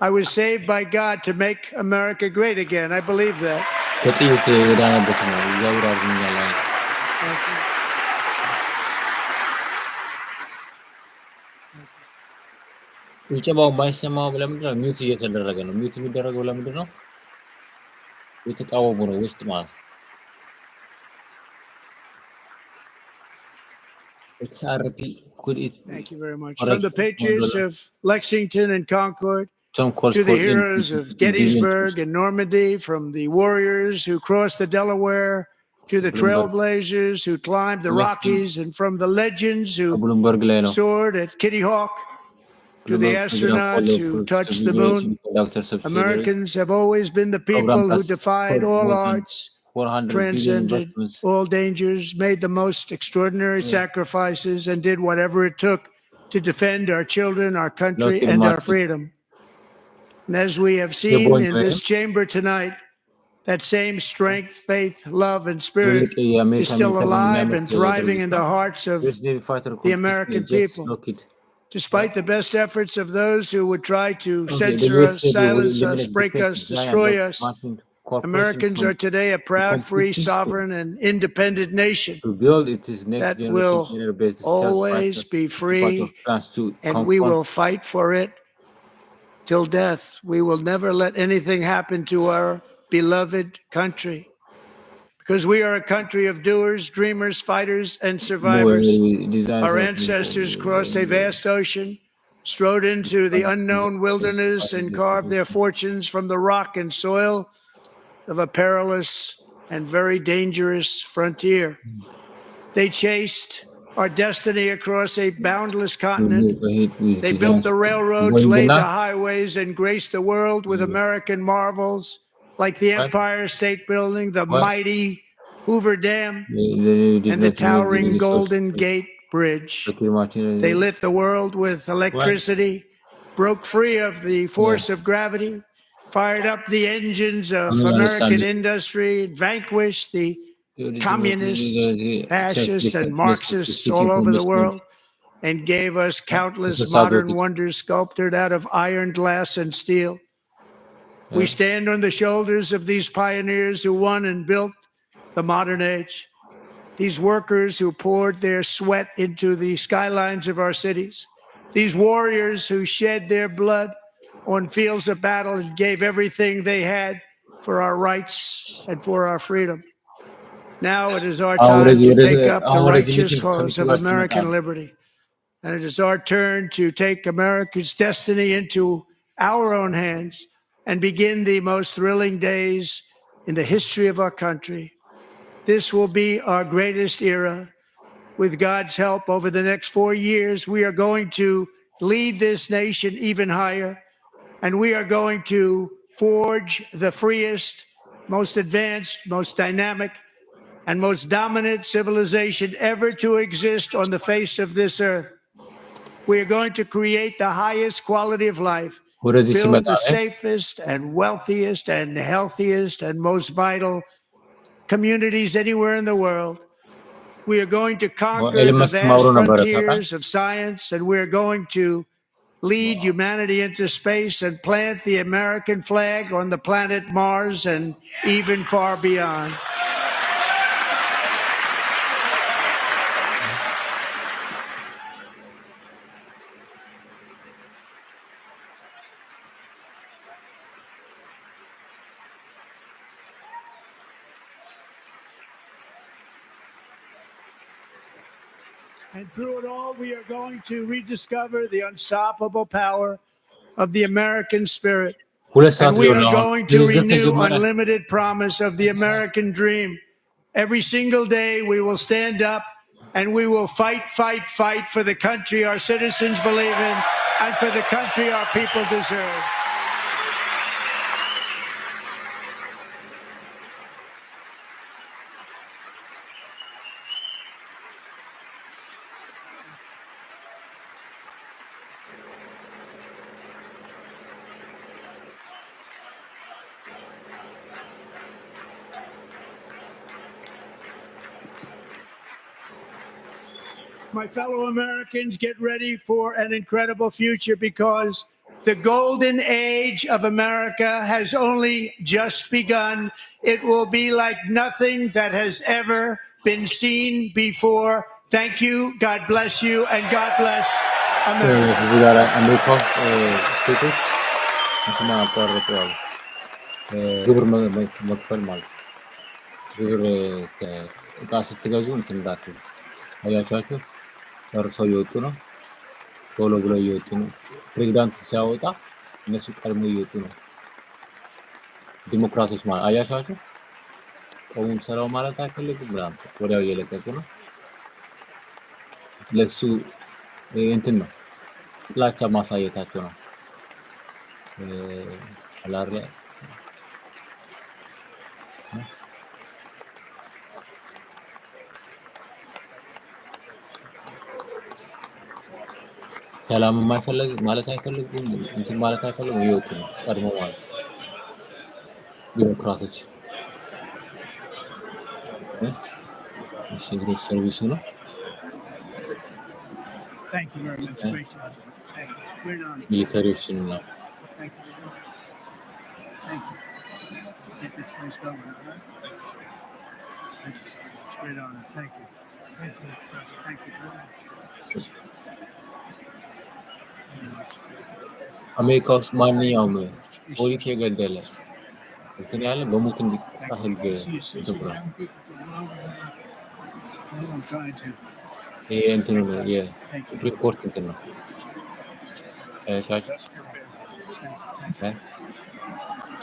I was saved by God to make America great again. I believe that. Thank you. ውጭባው ባይሰማው ለምንድን ነው ሚውት እየተደረገ ነው? ሚውት የሚደረገው ለምንድን ነው? የተቃወሙ ነው ውስጥ ማለት XRP could it Thank you very much. From the patriots of Lexington and Concord to the heroes of Gettysburg and Normandy, from the warriors who crossed the Delaware to the trailblazers who climbed the Rockies, and from the legends who soared at Kitty Hawk to the astronauts who touched the moon. Americans have always been the people who defied all odds, transcended all dangers, made the most extraordinary sacrifices, and did whatever it took to defend our children, our country, and our freedom. And as we have seen in this chamber tonight, that same strength, faith, love, and spirit is still alive and thriving in the hearts of the American people. Despite the best efforts of those who would try to censor us, silence us, break us, destroy us, Americans are today a proud, free, sovereign, and independent nation that will always be free, and we will fight for it till death. We will never let anything happen to our beloved country, because we are a country of doers, dreamers, fighters, and survivors. Our ancestors crossed a vast ocean, strode into the unknown wilderness, and carved their fortunes from the rock and soil of a perilous and very dangerous frontier. They chased our destiny across a boundless continent. They built the railroads, laid the highways, and graced the world with American marvels like the Empire State Building, the mighty Hoover Dam, and the towering Golden Gate Bridge. They lit the world with electricity, broke free of the force of gravity, fired up the engines of American industry, vanquished the communists, fascists, and Marxists all over the world. and gave us countless This is modern Saudi. wonders sculpted out of iron, glass, and steel. We stand on the shoulders of these pioneers who won and built the modern age. These workers who poured their sweat into the skylines of our cities. These warriors who shed their blood on fields of battle and gave everything they had for our rights and for our freedom. Now it is our time to take up the righteous cause of American liberty. And it is our turn to take America's destiny into our own hands and begin the most thrilling days in the history of our country. This will be our greatest era. With God's help, over the next 4 years, we are going to lead this nation even higher, and we are going to forge the freest, most advanced, most dynamic, and most dominant civilization ever to exist on the face of this earth. We are going to create the highest quality of life, build the safest and wealthiest and healthiest and most vital communities anywhere in the world. We are going to conquer the vast frontiers of science, and we're going to lead humanity into space and plant the American flag on the planet Mars and even far beyond. And through it all, we are going to rediscover the unstoppable power of the American spirit. And we are going to renew unlimited promise of the American dream. Every single day, we will stand up and we will fight, fight, fight for the country our citizens believe in and for the country our people deserve. My fellow Americans, get ready for an incredible future because the golden age of America has only just begun. It will be like nothing that has ever been seen before. Thank you. God bless you. And God bless America. እዚህ ጋር አሜሪካ ውስጥ ስቴቶች እንትና አቋርጠዋል። ግብር መክፈል ማለት ነው። ግብር እቃ ስትገዙ እንትን እንዳትሉ አያቻችሁ ጨርሰው እየወጡ ነው። ቶሎ ብለው እየወጡ ነው። ፕሬዚዳንት ሲያወጣ እነሱ ቀድሞ እየወጡ ነው። ዲሞክራቶች ማለት አያቻችሁ ቆሙም ሰራው ማለት አይፈልጉም ምናምን ወዲያው እየለቀቁ ነው። ለሱ እንትን ነው ጥላቻ ማሳየታቸው ነው። አላረ ሰላም የማይፈልግ ማለት አይፈልጉም እንትን ማለት አይፈልጉም ይወጡ ነው ቀድሞ ማለት ዲሞክራቶች እሺ እንግዲህ ሰርቪሱ ነው። Thank you very much. Great job. Thank you. We're on. ሚሊተሪዎችን ነው Thank you. Thank you. Get this place going. Right? Thank you. It's great honor. Thank you. Thank you, Mr. President. Thank you very much. አሜሪካ ውስጥ ማንኛውም ፖሊስ የገደለ እንትን ያለ በሞት እንዲቀጣ ህግ ተብሏል። I'm trying to. ይሄ እንትን ነው የሱፕሪም ኮርት እንትን ነው ሻሽ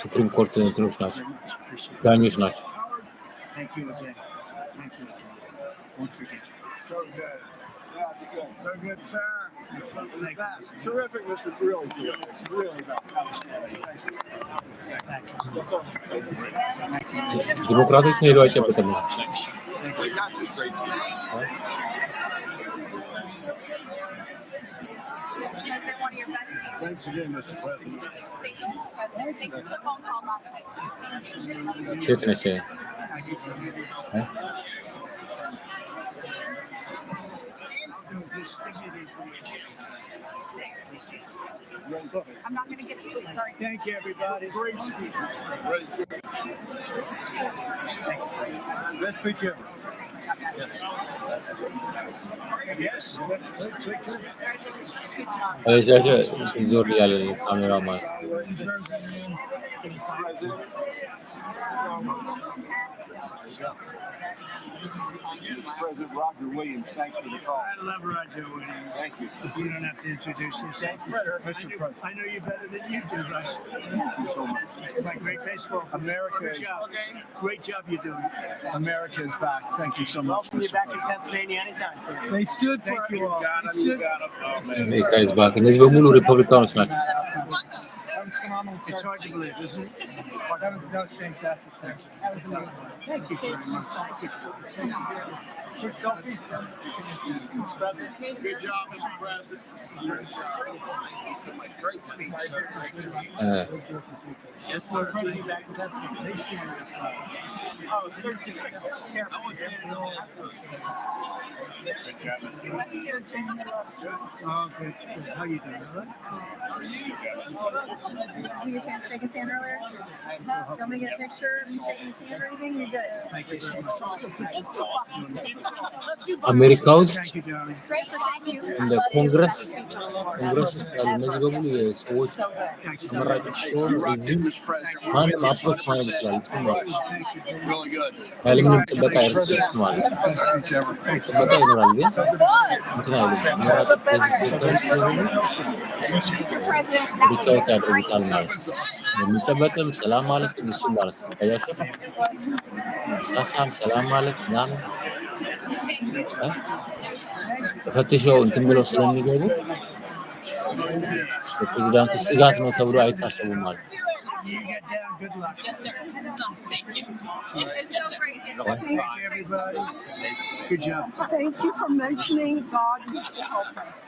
ሱፕሪም ኮርት እንትኖች ናቸው ዳኞች ናቸው። Thank you again. Thank you again. Won't forget. So good. Yeah, it's good. So good, sir. That's terrific. This was really good. It's really outstanding. Thank you. ዲሞክራቶች ነው ሄደው አይጨበጥም ነው Thanks again, Mr. President. Thanks for the phone call last night, too. ሴት ነች I'm not going to get it. Sorry. Thank you, everybody. Great speech. Let's speech ever. Yes. ዞር ያለ ካሜራ ማለት President Roger Williams, thanks for the call. I love Roger Williams. Thank you. You don't have to introduce yourself. Mr. President. I know you better than you do, Roger. Thank you so much. It's my great baseball. America Good is, job. Great job you're doing. America is back. Thank you so much. Welcome you back to Pennsylvania anytime soon. They stood for Thank you all. አሜሪካ is back እነዚህ በሙሉ ሪፐብሊካኖች ናቸው That was phenomenal. It's hard to believe, isn't it? That was fantastic, sir. That was Thank you very much. quick selfie. President, good job, Mr. President. So much great speech, sir. Great speech. Yes, sir. President, back to Pennsylvania. Oh, good. I want to say it all. Good job, Mr. Oh, good. How you doing? All right? Did you get a chance to shake his hand earlier? Do you want me to get a picture of you shaking his hand or anything? You're good. Thank you very much. Let's do አሜሪካ ውስጥ Thank you, darling. Great, so thank you. እንደ ኮንግረስ ውስጥ ያሉ እነዚህ በሙሉ የሰዎች ተመራጮች ሲሆኑ እዚህ ውስጥ ማንም አፕሮች ማለት ይችላል Really good. ያለምንም ጥበቃ እርስ ማለት ነው Best speech ever. ጥበቃ ይኖራል ግን እንትን አይሉም ተመራጮች በዚህ ተወካዮች ሲሆኑ Mr. President, ብቻዎች ያደርጉታል ማለት ነው የሚጨበጥም ሰላም ማለት እሱ ማለት ነው ታያቸው ሳሳም ሰላም ማለት ምናምን ፈትሸው እንትን ብለው ስለሚገቡ የፕሬዚዳንቱ ስጋት ነው ተብሎ አይታሰቡም ማለት ነው You get down. Good luck. yes, sir. Thank you. It's so great. It's so Thank you, everybody. Good job. Thank you for mentioning God needs to help us.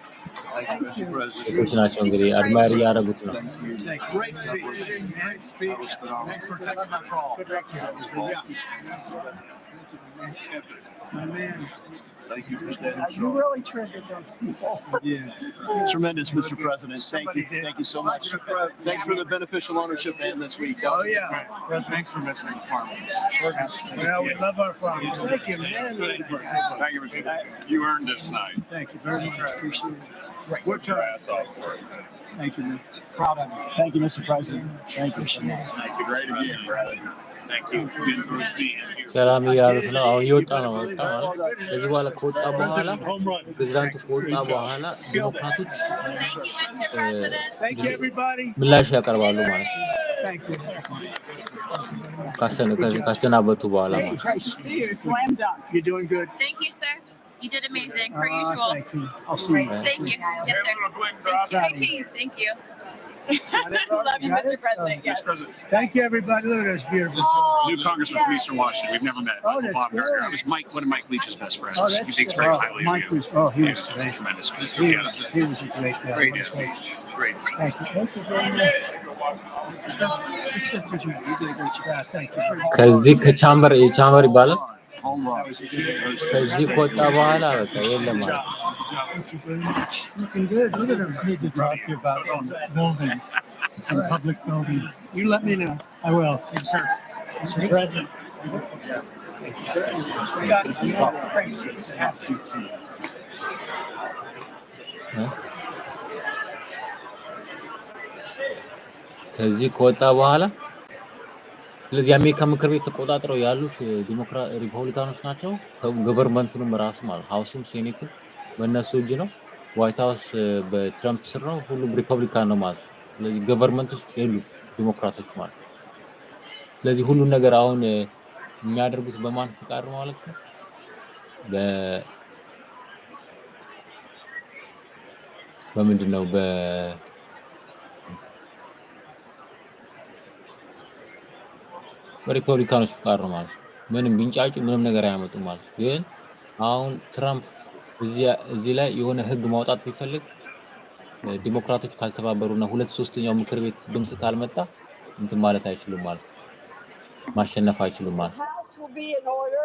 ሴቶች ናቸው እንግዲህ አድማሪ ያደረጉት ነው Great speech. Great speech. Thanks for taking my call. Good luck. My man. Thank you for standing You really triggered those people. Tremendous, Mr. President. Thank Somebody you. did. Thank you so much. Thanks for the beneficial ownership ban this week. Oh, yeah. Thanks for mentioning farmers. Well, we love our farmers. Thank you, man. Thank you, Mr. You earned this night. Thank you very much. Appreciate it. Work Your hard. ass off for it. Thank you, man. Proud of you. Thank you, Mr. President. Thank you so much. Thank you. Great again, brother. Thank you. Good for being here. ሰላም እያሉት ነው አሁን እየወጣ ነው ወጣ ማለት ከዚህ በኋላ ከወጣ በኋላ ፕሬዚዳንቱ ከወጣ በኋላ ዲሞክራቶች Thank you, everybody. ምላሽ ያቀርባሉ ማለት ነው Thank you. ካሰናበቱ በኋላ ማለት Great to see you. Slam dunk. You're doing good. Thank you, sir. You did amazing, per usual. Thank you. I'll see you. Thank you. Yes, sir. Thank you. Cheese. Thank you. Love you, Mr. President. Yes. Thank you, everybody. Look at this beautiful. New congressman from Eastern Washington. We've never met. Oh, that's Bob Gardner. good. I was Mike, one of Mike Leach's best friends. Oh, that's He thinks very highly Mike of you. was, he was Yeah, great. tremendous. He Yeah, was a great guy. great What a great- speech. Great. Thank you. Thank you very much. That's what you did a great job. Thank you. ከዚህ ከቻምበር የቻምበር ይባላል Home run. ከዚህ ከወጣ በኋላ በቃ የለም ማለት Thank you very much. Looking good. Look at him. I need to talk to you about some buildings, some public buildings. You let me know. I will. Yes, sir. Mr. President. ከዚህ ከወጣ በኋላ ስለዚህ የአሜሪካ ምክር ቤት ተቆጣጥረው ያሉት ሪፐብሊካኖች ናቸው ገቨርንመንቱንም ራሱ ማለት ሃውስም ሴኔትም በእነሱ እጅ ነው ዋይት ሃውስ በትራምፕ ስር ነው ሁሉም ሪፐብሊካን ነው ማለት ስለዚህ ገቨርንመንት ውስጥ የሉ ዲሞክራቶች ማለት ስለዚህ ሁሉ ነገር አሁን የሚያደርጉት በማን ፍቃድ ነው ማለት ነው በምንድነው በሪፐብሊካኖች ፍቃድ ነው ማለት ምንም ቢንጫጩ ምንም ነገር አያመጡም ማለት ግን አሁን ትራምፕ እዚህ ላይ የሆነ ህግ ማውጣት ቢፈልግ ዲሞክራቶች ካልተባበሩና 2/3ኛው ምክር ቤት ድምጽ ካልመጣ እንትን ማለት አይችሉም ማለት ማሸነፍ አይችሉም ማለት House will be in order.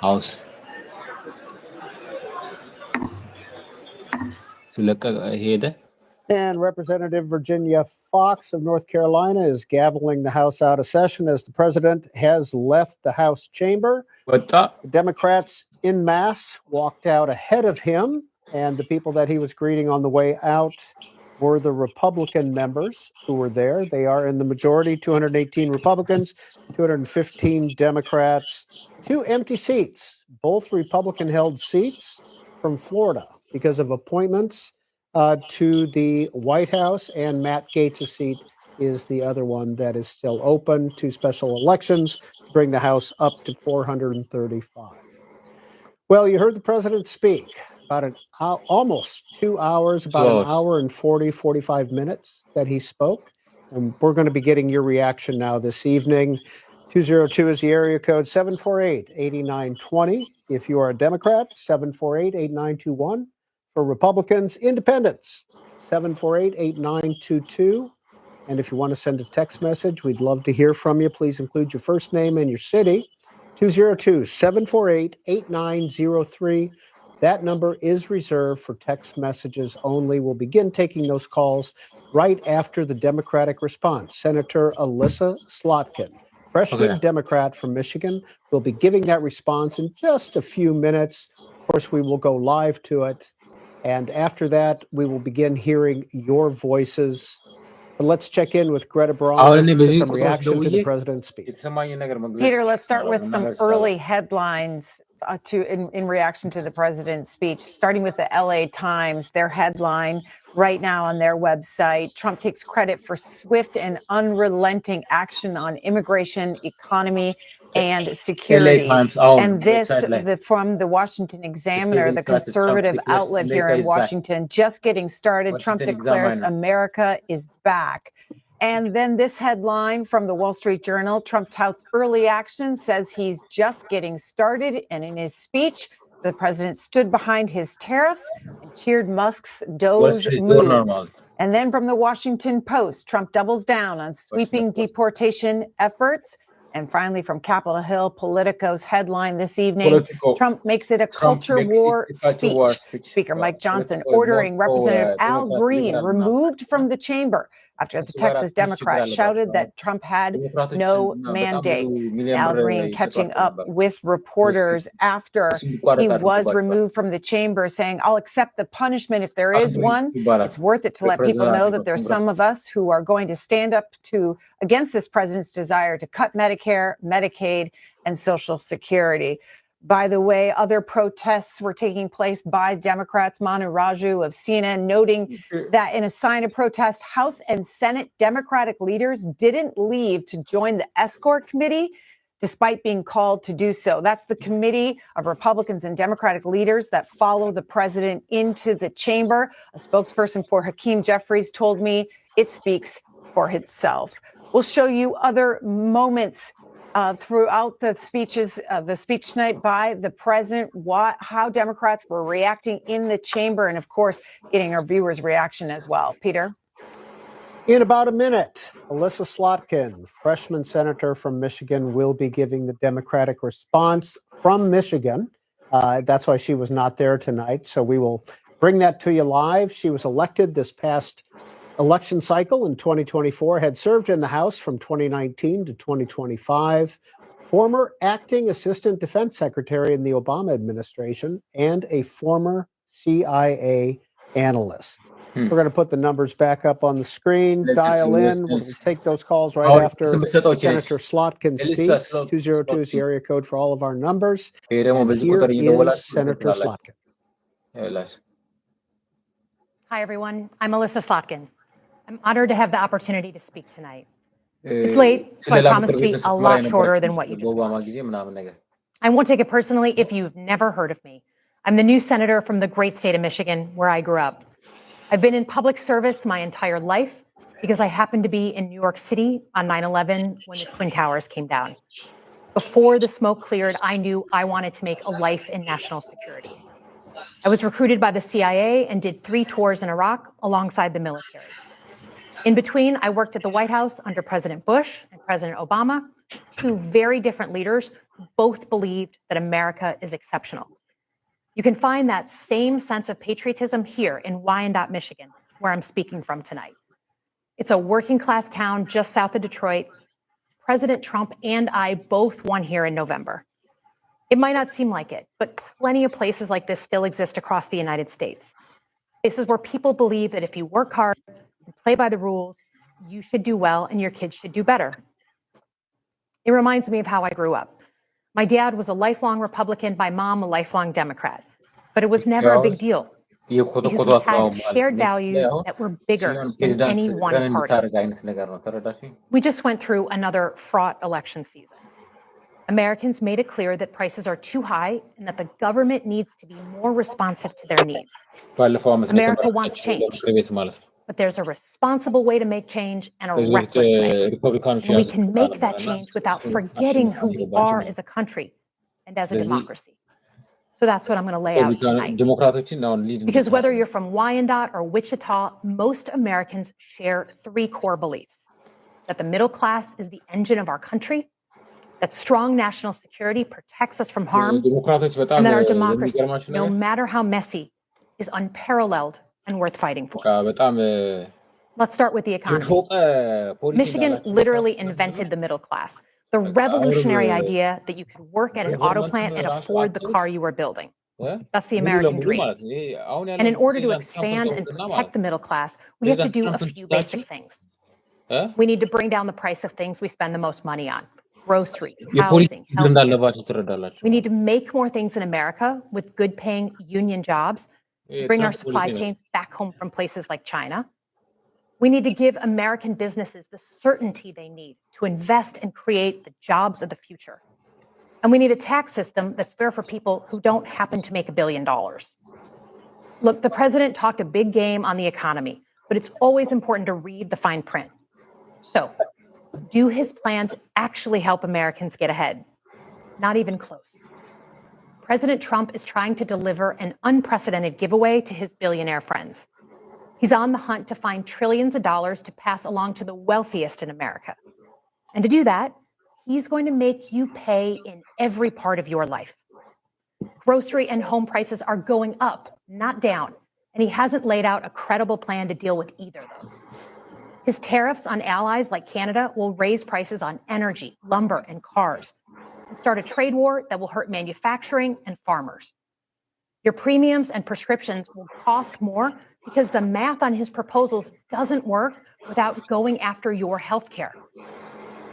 ሃውስ And Representative Virginia Fox of North Carolina is gaveling the House out of session as the president has left the House chamber. The Democrats en masse walked out ahead of him, and the people that he was greeting on the way out were the Republican members who were there. They are in the majority, 218 Republicans, 215 Democrats, 2 empty seats, both Republican-held seats from Florida because of appointments to the White House, and Matt Gaetz' seat is the other one that is still open to special elections to bring the House up to 435. Well, you heard the president speak about almost 2 hours, about an hour and 45 minutes that he spoke. And we're going to be getting your reaction now this evening. 202 is the area code, 748-8920. If you are a Democrat, 748-8921. For Republicans, independents, 748-8922. And if you want to send a text message, we'd love to hear from you. Please include your first name and your city, 202-748-8903. That number is reserved for text messages only. We'll begin taking those calls right after the Democratic response. Senator Alyssa Slotkin, freshman Democrat from Michigan, will be giving that response in just a few minutes. Of course, we will go live to it. And after that, we will begin hearing your voices. But let's check in with Greta Braun for some reaction to the president's speech. Peter, let's start with some early headlines in reaction to the president's speech, starting with the LA Times. Their headline right now on their website: Trump takes credit for swift and unrelenting action on immigration, economy, and security. And this from the Washington Examiner, the conservative outlet here in Washington. Just getting started. Trump declares America is back. And then this headline from the Wall Street Journal: Trump touts early action, says he's just getting started. And in his speech, the president stood behind his tariffs and cheered Musk's DOGE moves. And then from the Washington Post, Trump doubles down on sweeping deportation efforts. And finally, from Capitol Hill, Politico's headline this evening: Trump makes it a culture war speech. Speaker Mike Johnson ordering Representative Al Green removed from the chamber after the Texas Democrat shouted that Trump had no mandate. Al Green catching up with reporters after he was removed from the chamber, saying, "I'll accept the punishment if there is one. It's worth it to let people know that there's some of us who are going to stand up against this president's desire to cut Medicare, Medicaid, and Social Security." By the way, other protests were taking place by Democrats. Manu Raju of CNN noting that in a sign of protest, House and Senate Democratic leaders didn't leave to join the escort committee, despite being called to do so. That's the committee of Republicans and Democratic leaders that follow the president into the chamber. A spokesperson for Hakeem Jeffries told me it speaks for itself. We'll show you other moments throughout the speeches, the speech tonight by the president, how Democrats were reacting in the chamber, and of course, getting our viewers' reaction as well. Peter? In about a minute, Alyssa Slotkin, freshman senator from Michigan, will be giving the Democratic response from Michigan. That's why she was not there tonight. So we will bring that to you live. She was elected this past election cycle in 2024, had served in the House from 2019 to 2025, former acting assistant defense secretary in the Obama administration, and a former CIA analyst. We're going to put the numbers back up on the screen. Dial in. We'll take those calls right after Senator Slotkin speaks. 202 is the area code for all of our numbers. And here is Senator Slotkin. Hi, everyone. I'm Alyssa Slotkin. I'm honored to have the opportunity to speak tonight. It's late, so I promise to be a lot shorter than what you just watched. I won't take it personally if you've never heard of me. I'm the new senator from the great state of Michigan, where I grew up. I've been in public service my entire life because I happened to be in New York City on 9/11 when the Twin Towers came down. Before the smoke cleared, I knew I wanted to make a life in national security. I was recruited by the CIA and did 3 tours in Iraq alongside the military. In between, I worked at the White House under President Bush and President Obama, 2 very different leaders who both believed that America is exceptional. You can find that same sense of patriotism here in Wyandotte, Michigan, where I'm speaking from tonight. It's a working class town just south of Detroit. President Trump and I both won here in November. It might not seem like it, but plenty of places like this still exist across the United States. Places where people believe that if you work hard and play by the rules, you should do well and your kids should do better. It reminds me of how I grew up. My dad was a lifelong Republican, my mom a lifelong Democrat, but it was never a big deal because we had shared values that were bigger than any one party. We just went through another fraught election season. Americans made it clear that prices are too high and that the government needs to be more responsive to their needs. America wants change, but there's a responsible way to make change and a reckless way. And we can make that change without forgetting who we are as a country and as a democracy. So that's what I'm going to lay out tonight. Because whether you're from Wyandotte or Wichita, most Americans share three core beliefs: that the middle class is the engine of our country, that strong national security protects us from harm, and that our democracy, no matter how messy, is unparalleled and worth fighting for. Let's start with the economy. Michigan literally invented the middle class, the revolutionary idea that you could work at an auto plant and afford the car you were building. That's the American dream. And in order to expand and protect the middle class, we have to do a few basic things. We need to bring down the price of things we spend the most money on: groceries, housing, healthcare. We need to make more things in America with good-paying union jobs, bring our supply chains back home from places like China. We need to give American businesses the certainty they need to invest and create the jobs of the future. And we need a tax system that's fair for people who don't happen to make $1 billion. Look, the president talked a big game on the economy, but it's always important to read the fine print. So, do his plans actually help Americans get ahead? Not even close. President Trump is trying to deliver an unprecedented giveaway to his billionaire friends. He's on the hunt to find trillions of dollars to pass along to the wealthiest in America. And to do that, he's going to make you pay in every part of your life. Grocery and home prices are going up, not down, and he hasn't laid out a credible plan to deal with either of those. His tariffs on allies like Canada will raise prices on energy, lumber, and cars, and start a trade war that will hurt manufacturing and farmers. Your premiums and prescriptions will cost more because the math on his proposals doesn't work without going after your health care.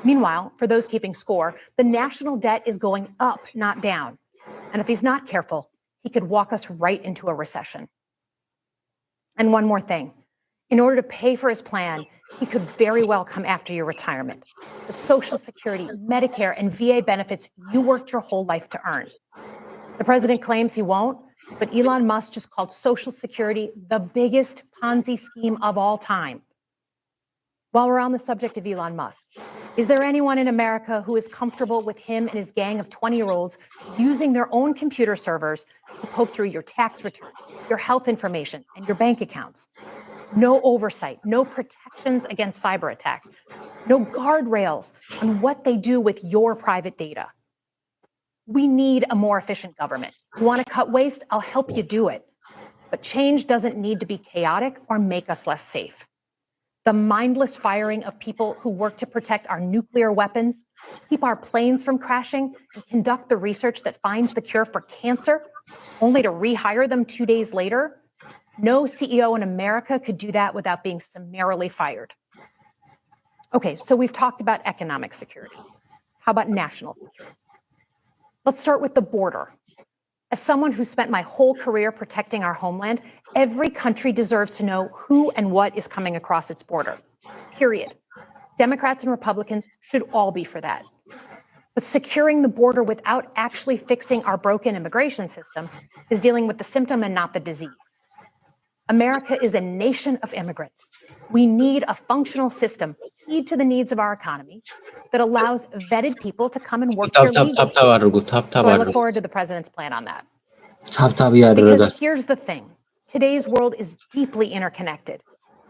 Meanwhile, for those keeping score, the national debt is going up, not down. And if he's not careful, he could walk us right into a recession. And one more thing. In order to pay for his plan, he could very well come after your retirement, the Social Security, Medicare, and VA benefits you worked your whole life to earn. The president claims he won't, but Elon Musk just called Social Security the biggest Ponzi scheme of all time. While we're on the subject of Elon Musk, is there anyone in America who is comfortable with him and his gang of 20-year-olds using their own computer servers to poke through your tax returns, your health information, and your bank accounts? No oversight, no protections against cyber attack, no guardrails on what they do with your private data. We need a more efficient government. You want to cut waste? I'll help you do it. But change doesn't need to be chaotic or make us less safe. The mindless firing of people who work to protect our nuclear weapons, keep our planes from crashing, and conduct the research that finds the cure for cancer, only to rehire them 2 days later. No CEO in America could do that without being summarily fired. Okay, so we've talked about economic security. How about national security? Let's start with the border. As someone who spent my whole career protecting our homeland, every country deserves to know who and what is coming across its border, period. Democrats and Republicans should all be for that. But securing the border without actually fixing our broken immigration system is dealing with the symptom and not the disease. America is a nation of immigrants. We need a functional system keyed to the needs of our economy that allows vetted people to come and work here legally. So I look forward to the president's plan on that. Because here's the thing. Today's world is deeply interconnected.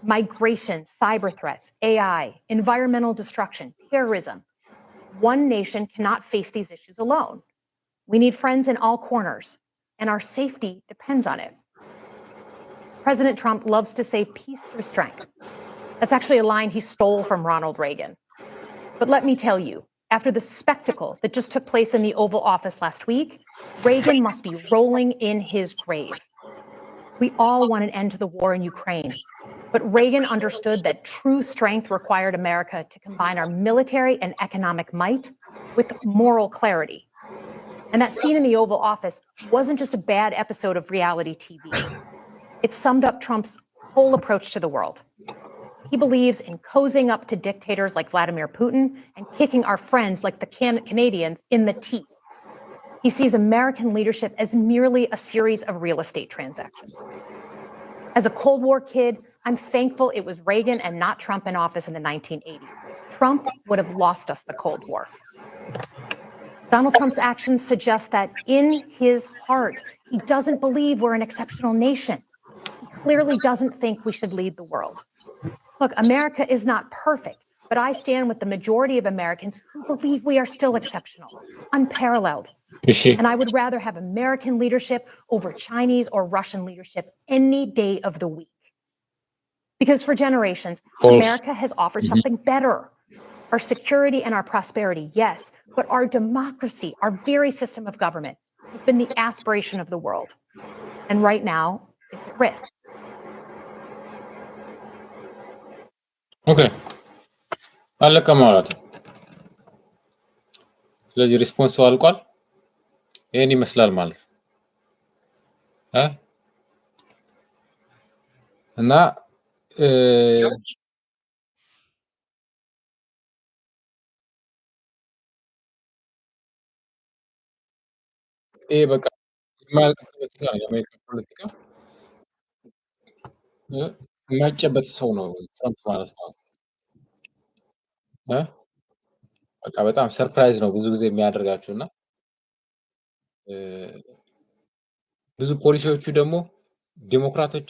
Migration, cyber threats, AI, environmental destruction, terrorism. One nation cannot face these issues alone. We need friends in all corners. and our safety depends on it. President Trump loves to say peace through strength. That's actually a line he stole from Ronald Reagan. But let me tell you, after the spectacle that just took place in the Oval Office last week, Reagan must be rolling in his grave. We all want an end to the war in Ukraine, but Reagan understood that true strength required America to combine our military and economic might with moral clarity. And that scene in the Oval Office wasn't just a bad episode of reality TV. It summed up Trump's whole approach to the world. He believes in cozying up to dictators like Vladimir Putin and kicking our friends like the Canadians in the teeth. He sees American leadership as merely a series of real estate transactions. As a Cold War kid, I'm thankful it was Reagan and not Trump in office in the 1980s. Trump would have lost us the Cold War. Donald Trump's actions suggest that in his heart, he doesn't believe we're an exceptional nation. He clearly doesn't think we should lead the world. Look, America is not perfect, but I stand with the majority of Americans who believe we are still exceptional, unparalleled. And I would rather have American leadership over Chinese or Russian leadership any day of the week. Because for generations, America has offered something better. Our security and our prosperity, yes, but our democracy, our very system of government, has been the aspiration of the world. And right now, it's at risk. Okay. አለቀ ማለት ነው። ስለዚህ ሪስፖንሱ አልቋል። ይሄን ይመስላል ማለት ነው። እና ይሄ በቃ የማያልቅ ፖለቲካ ነው። የአሜሪካ ፖለቲካ የማይጨበት ሰው ነው ትራምፕ ማለት ነው። በቃ በጣም ሰርፕራይዝ ነው ብዙ ጊዜ የሚያደርጋቸው እና ብዙ ፖሊሲዎቹ ደግሞ ዲሞክራቶች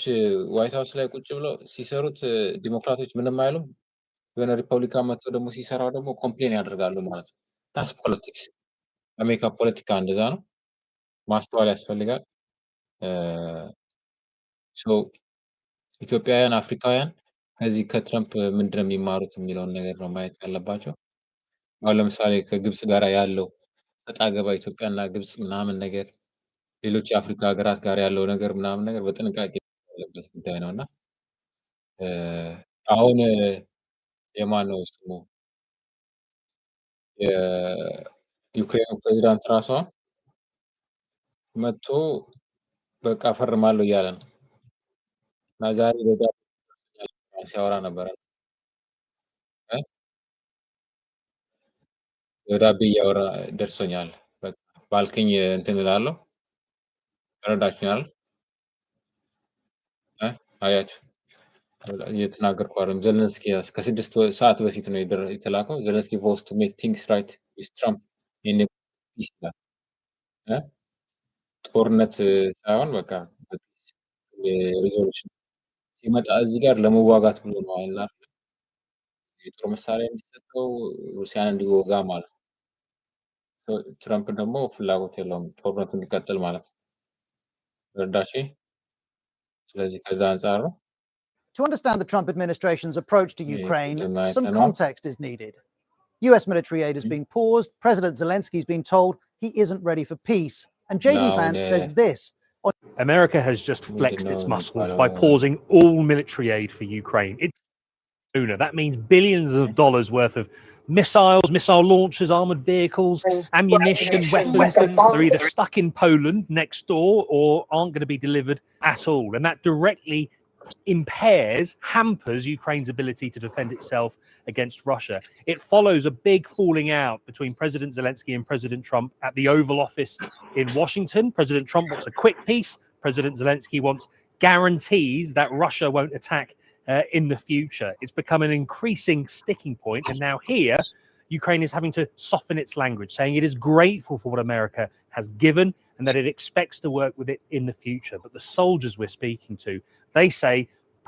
ዋይት ሃውስ ላይ ቁጭ ብለው ሲሰሩት ዲሞክራቶች ምንም አይሉም። የሆነ ሪፐብሊካን መጥቶ ደግሞ ሲሰራው ደግሞ ኮምፕሌን ያደርጋሉ ማለት ነው። ታስ ፖለቲክስ አሜሪካ ፖለቲካ እንደዛ ነው። ማስተዋል ያስፈልጋል። ኢትዮጵያውያን፣ አፍሪካውያን ከዚህ ከትራምፕ ምንድን ነው የሚማሩት የሚለውን ነገር ነው ማየት ያለባቸው። አሁን ለምሳሌ ከግብጽ ጋር ያለው ሰጣ ገባ ኢትዮጵያና ግብጽ ምናምን ነገር ሌሎች የአፍሪካ ሀገራት ጋር ያለው ነገር ምናምን ነገር በጥንቃቄ ያለበት ጉዳይ ነውና አሁን የማነው ስሙ የዩክሬኑ ፕሬዚዳንት ራሷ መጥቶ በቃ ፈርማለሁ እያለ ነው እና ዛሬ ደብዳቤ ሲያወራ ነበረ። ደብዳቤ እያወራ ደርሶኛል። በቃ ባልከኝ እንትን እላለሁ። ተረዳችሁኛል? አያችሁ እየተናገርኩ አይደለም። ዘለንስኪ ከ6 ሰዓት በፊት ነው የተላከው። ዘለንስኪ vows to make things right with Trump in a peace ይላል። ጦርነት ሳይሆን በቃ ሪዞሉሽን ሲመጣ እዚህ ጋር ለመዋጋት ብሎ ነው አይደል? የጦር መሳሪያ እንዲሰጠው ሩሲያን እንዲወጋ ማለት ነው። ትራምፕ ደግሞ ፍላጎት የለውም ጦርነቱ እንዲቀጥል ማለት ነው። ረዳችኝ። ስለዚህ ከዛ አንጻር ነው። To understand the Trump administration's approach to Ukraine, some context is needed. US military aid has been paused. President Zelensky has been told he isn't ready for peace. And JD Vance says this. America has just flexed its muscles by pausing all military aid for Ukraine. That means billions of dollars worth of missiles, missile launchers, armored vehicles, ammunition, weapons. They're either stuck in Poland next door or aren't going to be delivered at all. And that directly hampers Ukraine's ability to defend itself against Russia. It follows a big falling out between President Zelensky and President Trump at the Oval Office in Washington. President Trump wants a quick peace. President Zelensky wants guarantees that Russia won't attack in the future. It's become an increasing sticking point. And now here, Ukraine is having to soften its language, saying it is grateful for what America has given and that it expects to work with it in the future. But the soldiers we're speaking to, they say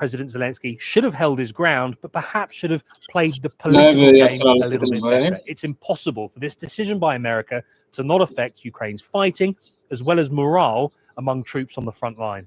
President Zelensky should have held his ground, but perhaps should have played the political game a little bit better. It's impossible for this decision by America to not affect Ukraine's fighting as well as morale among troops on the front line.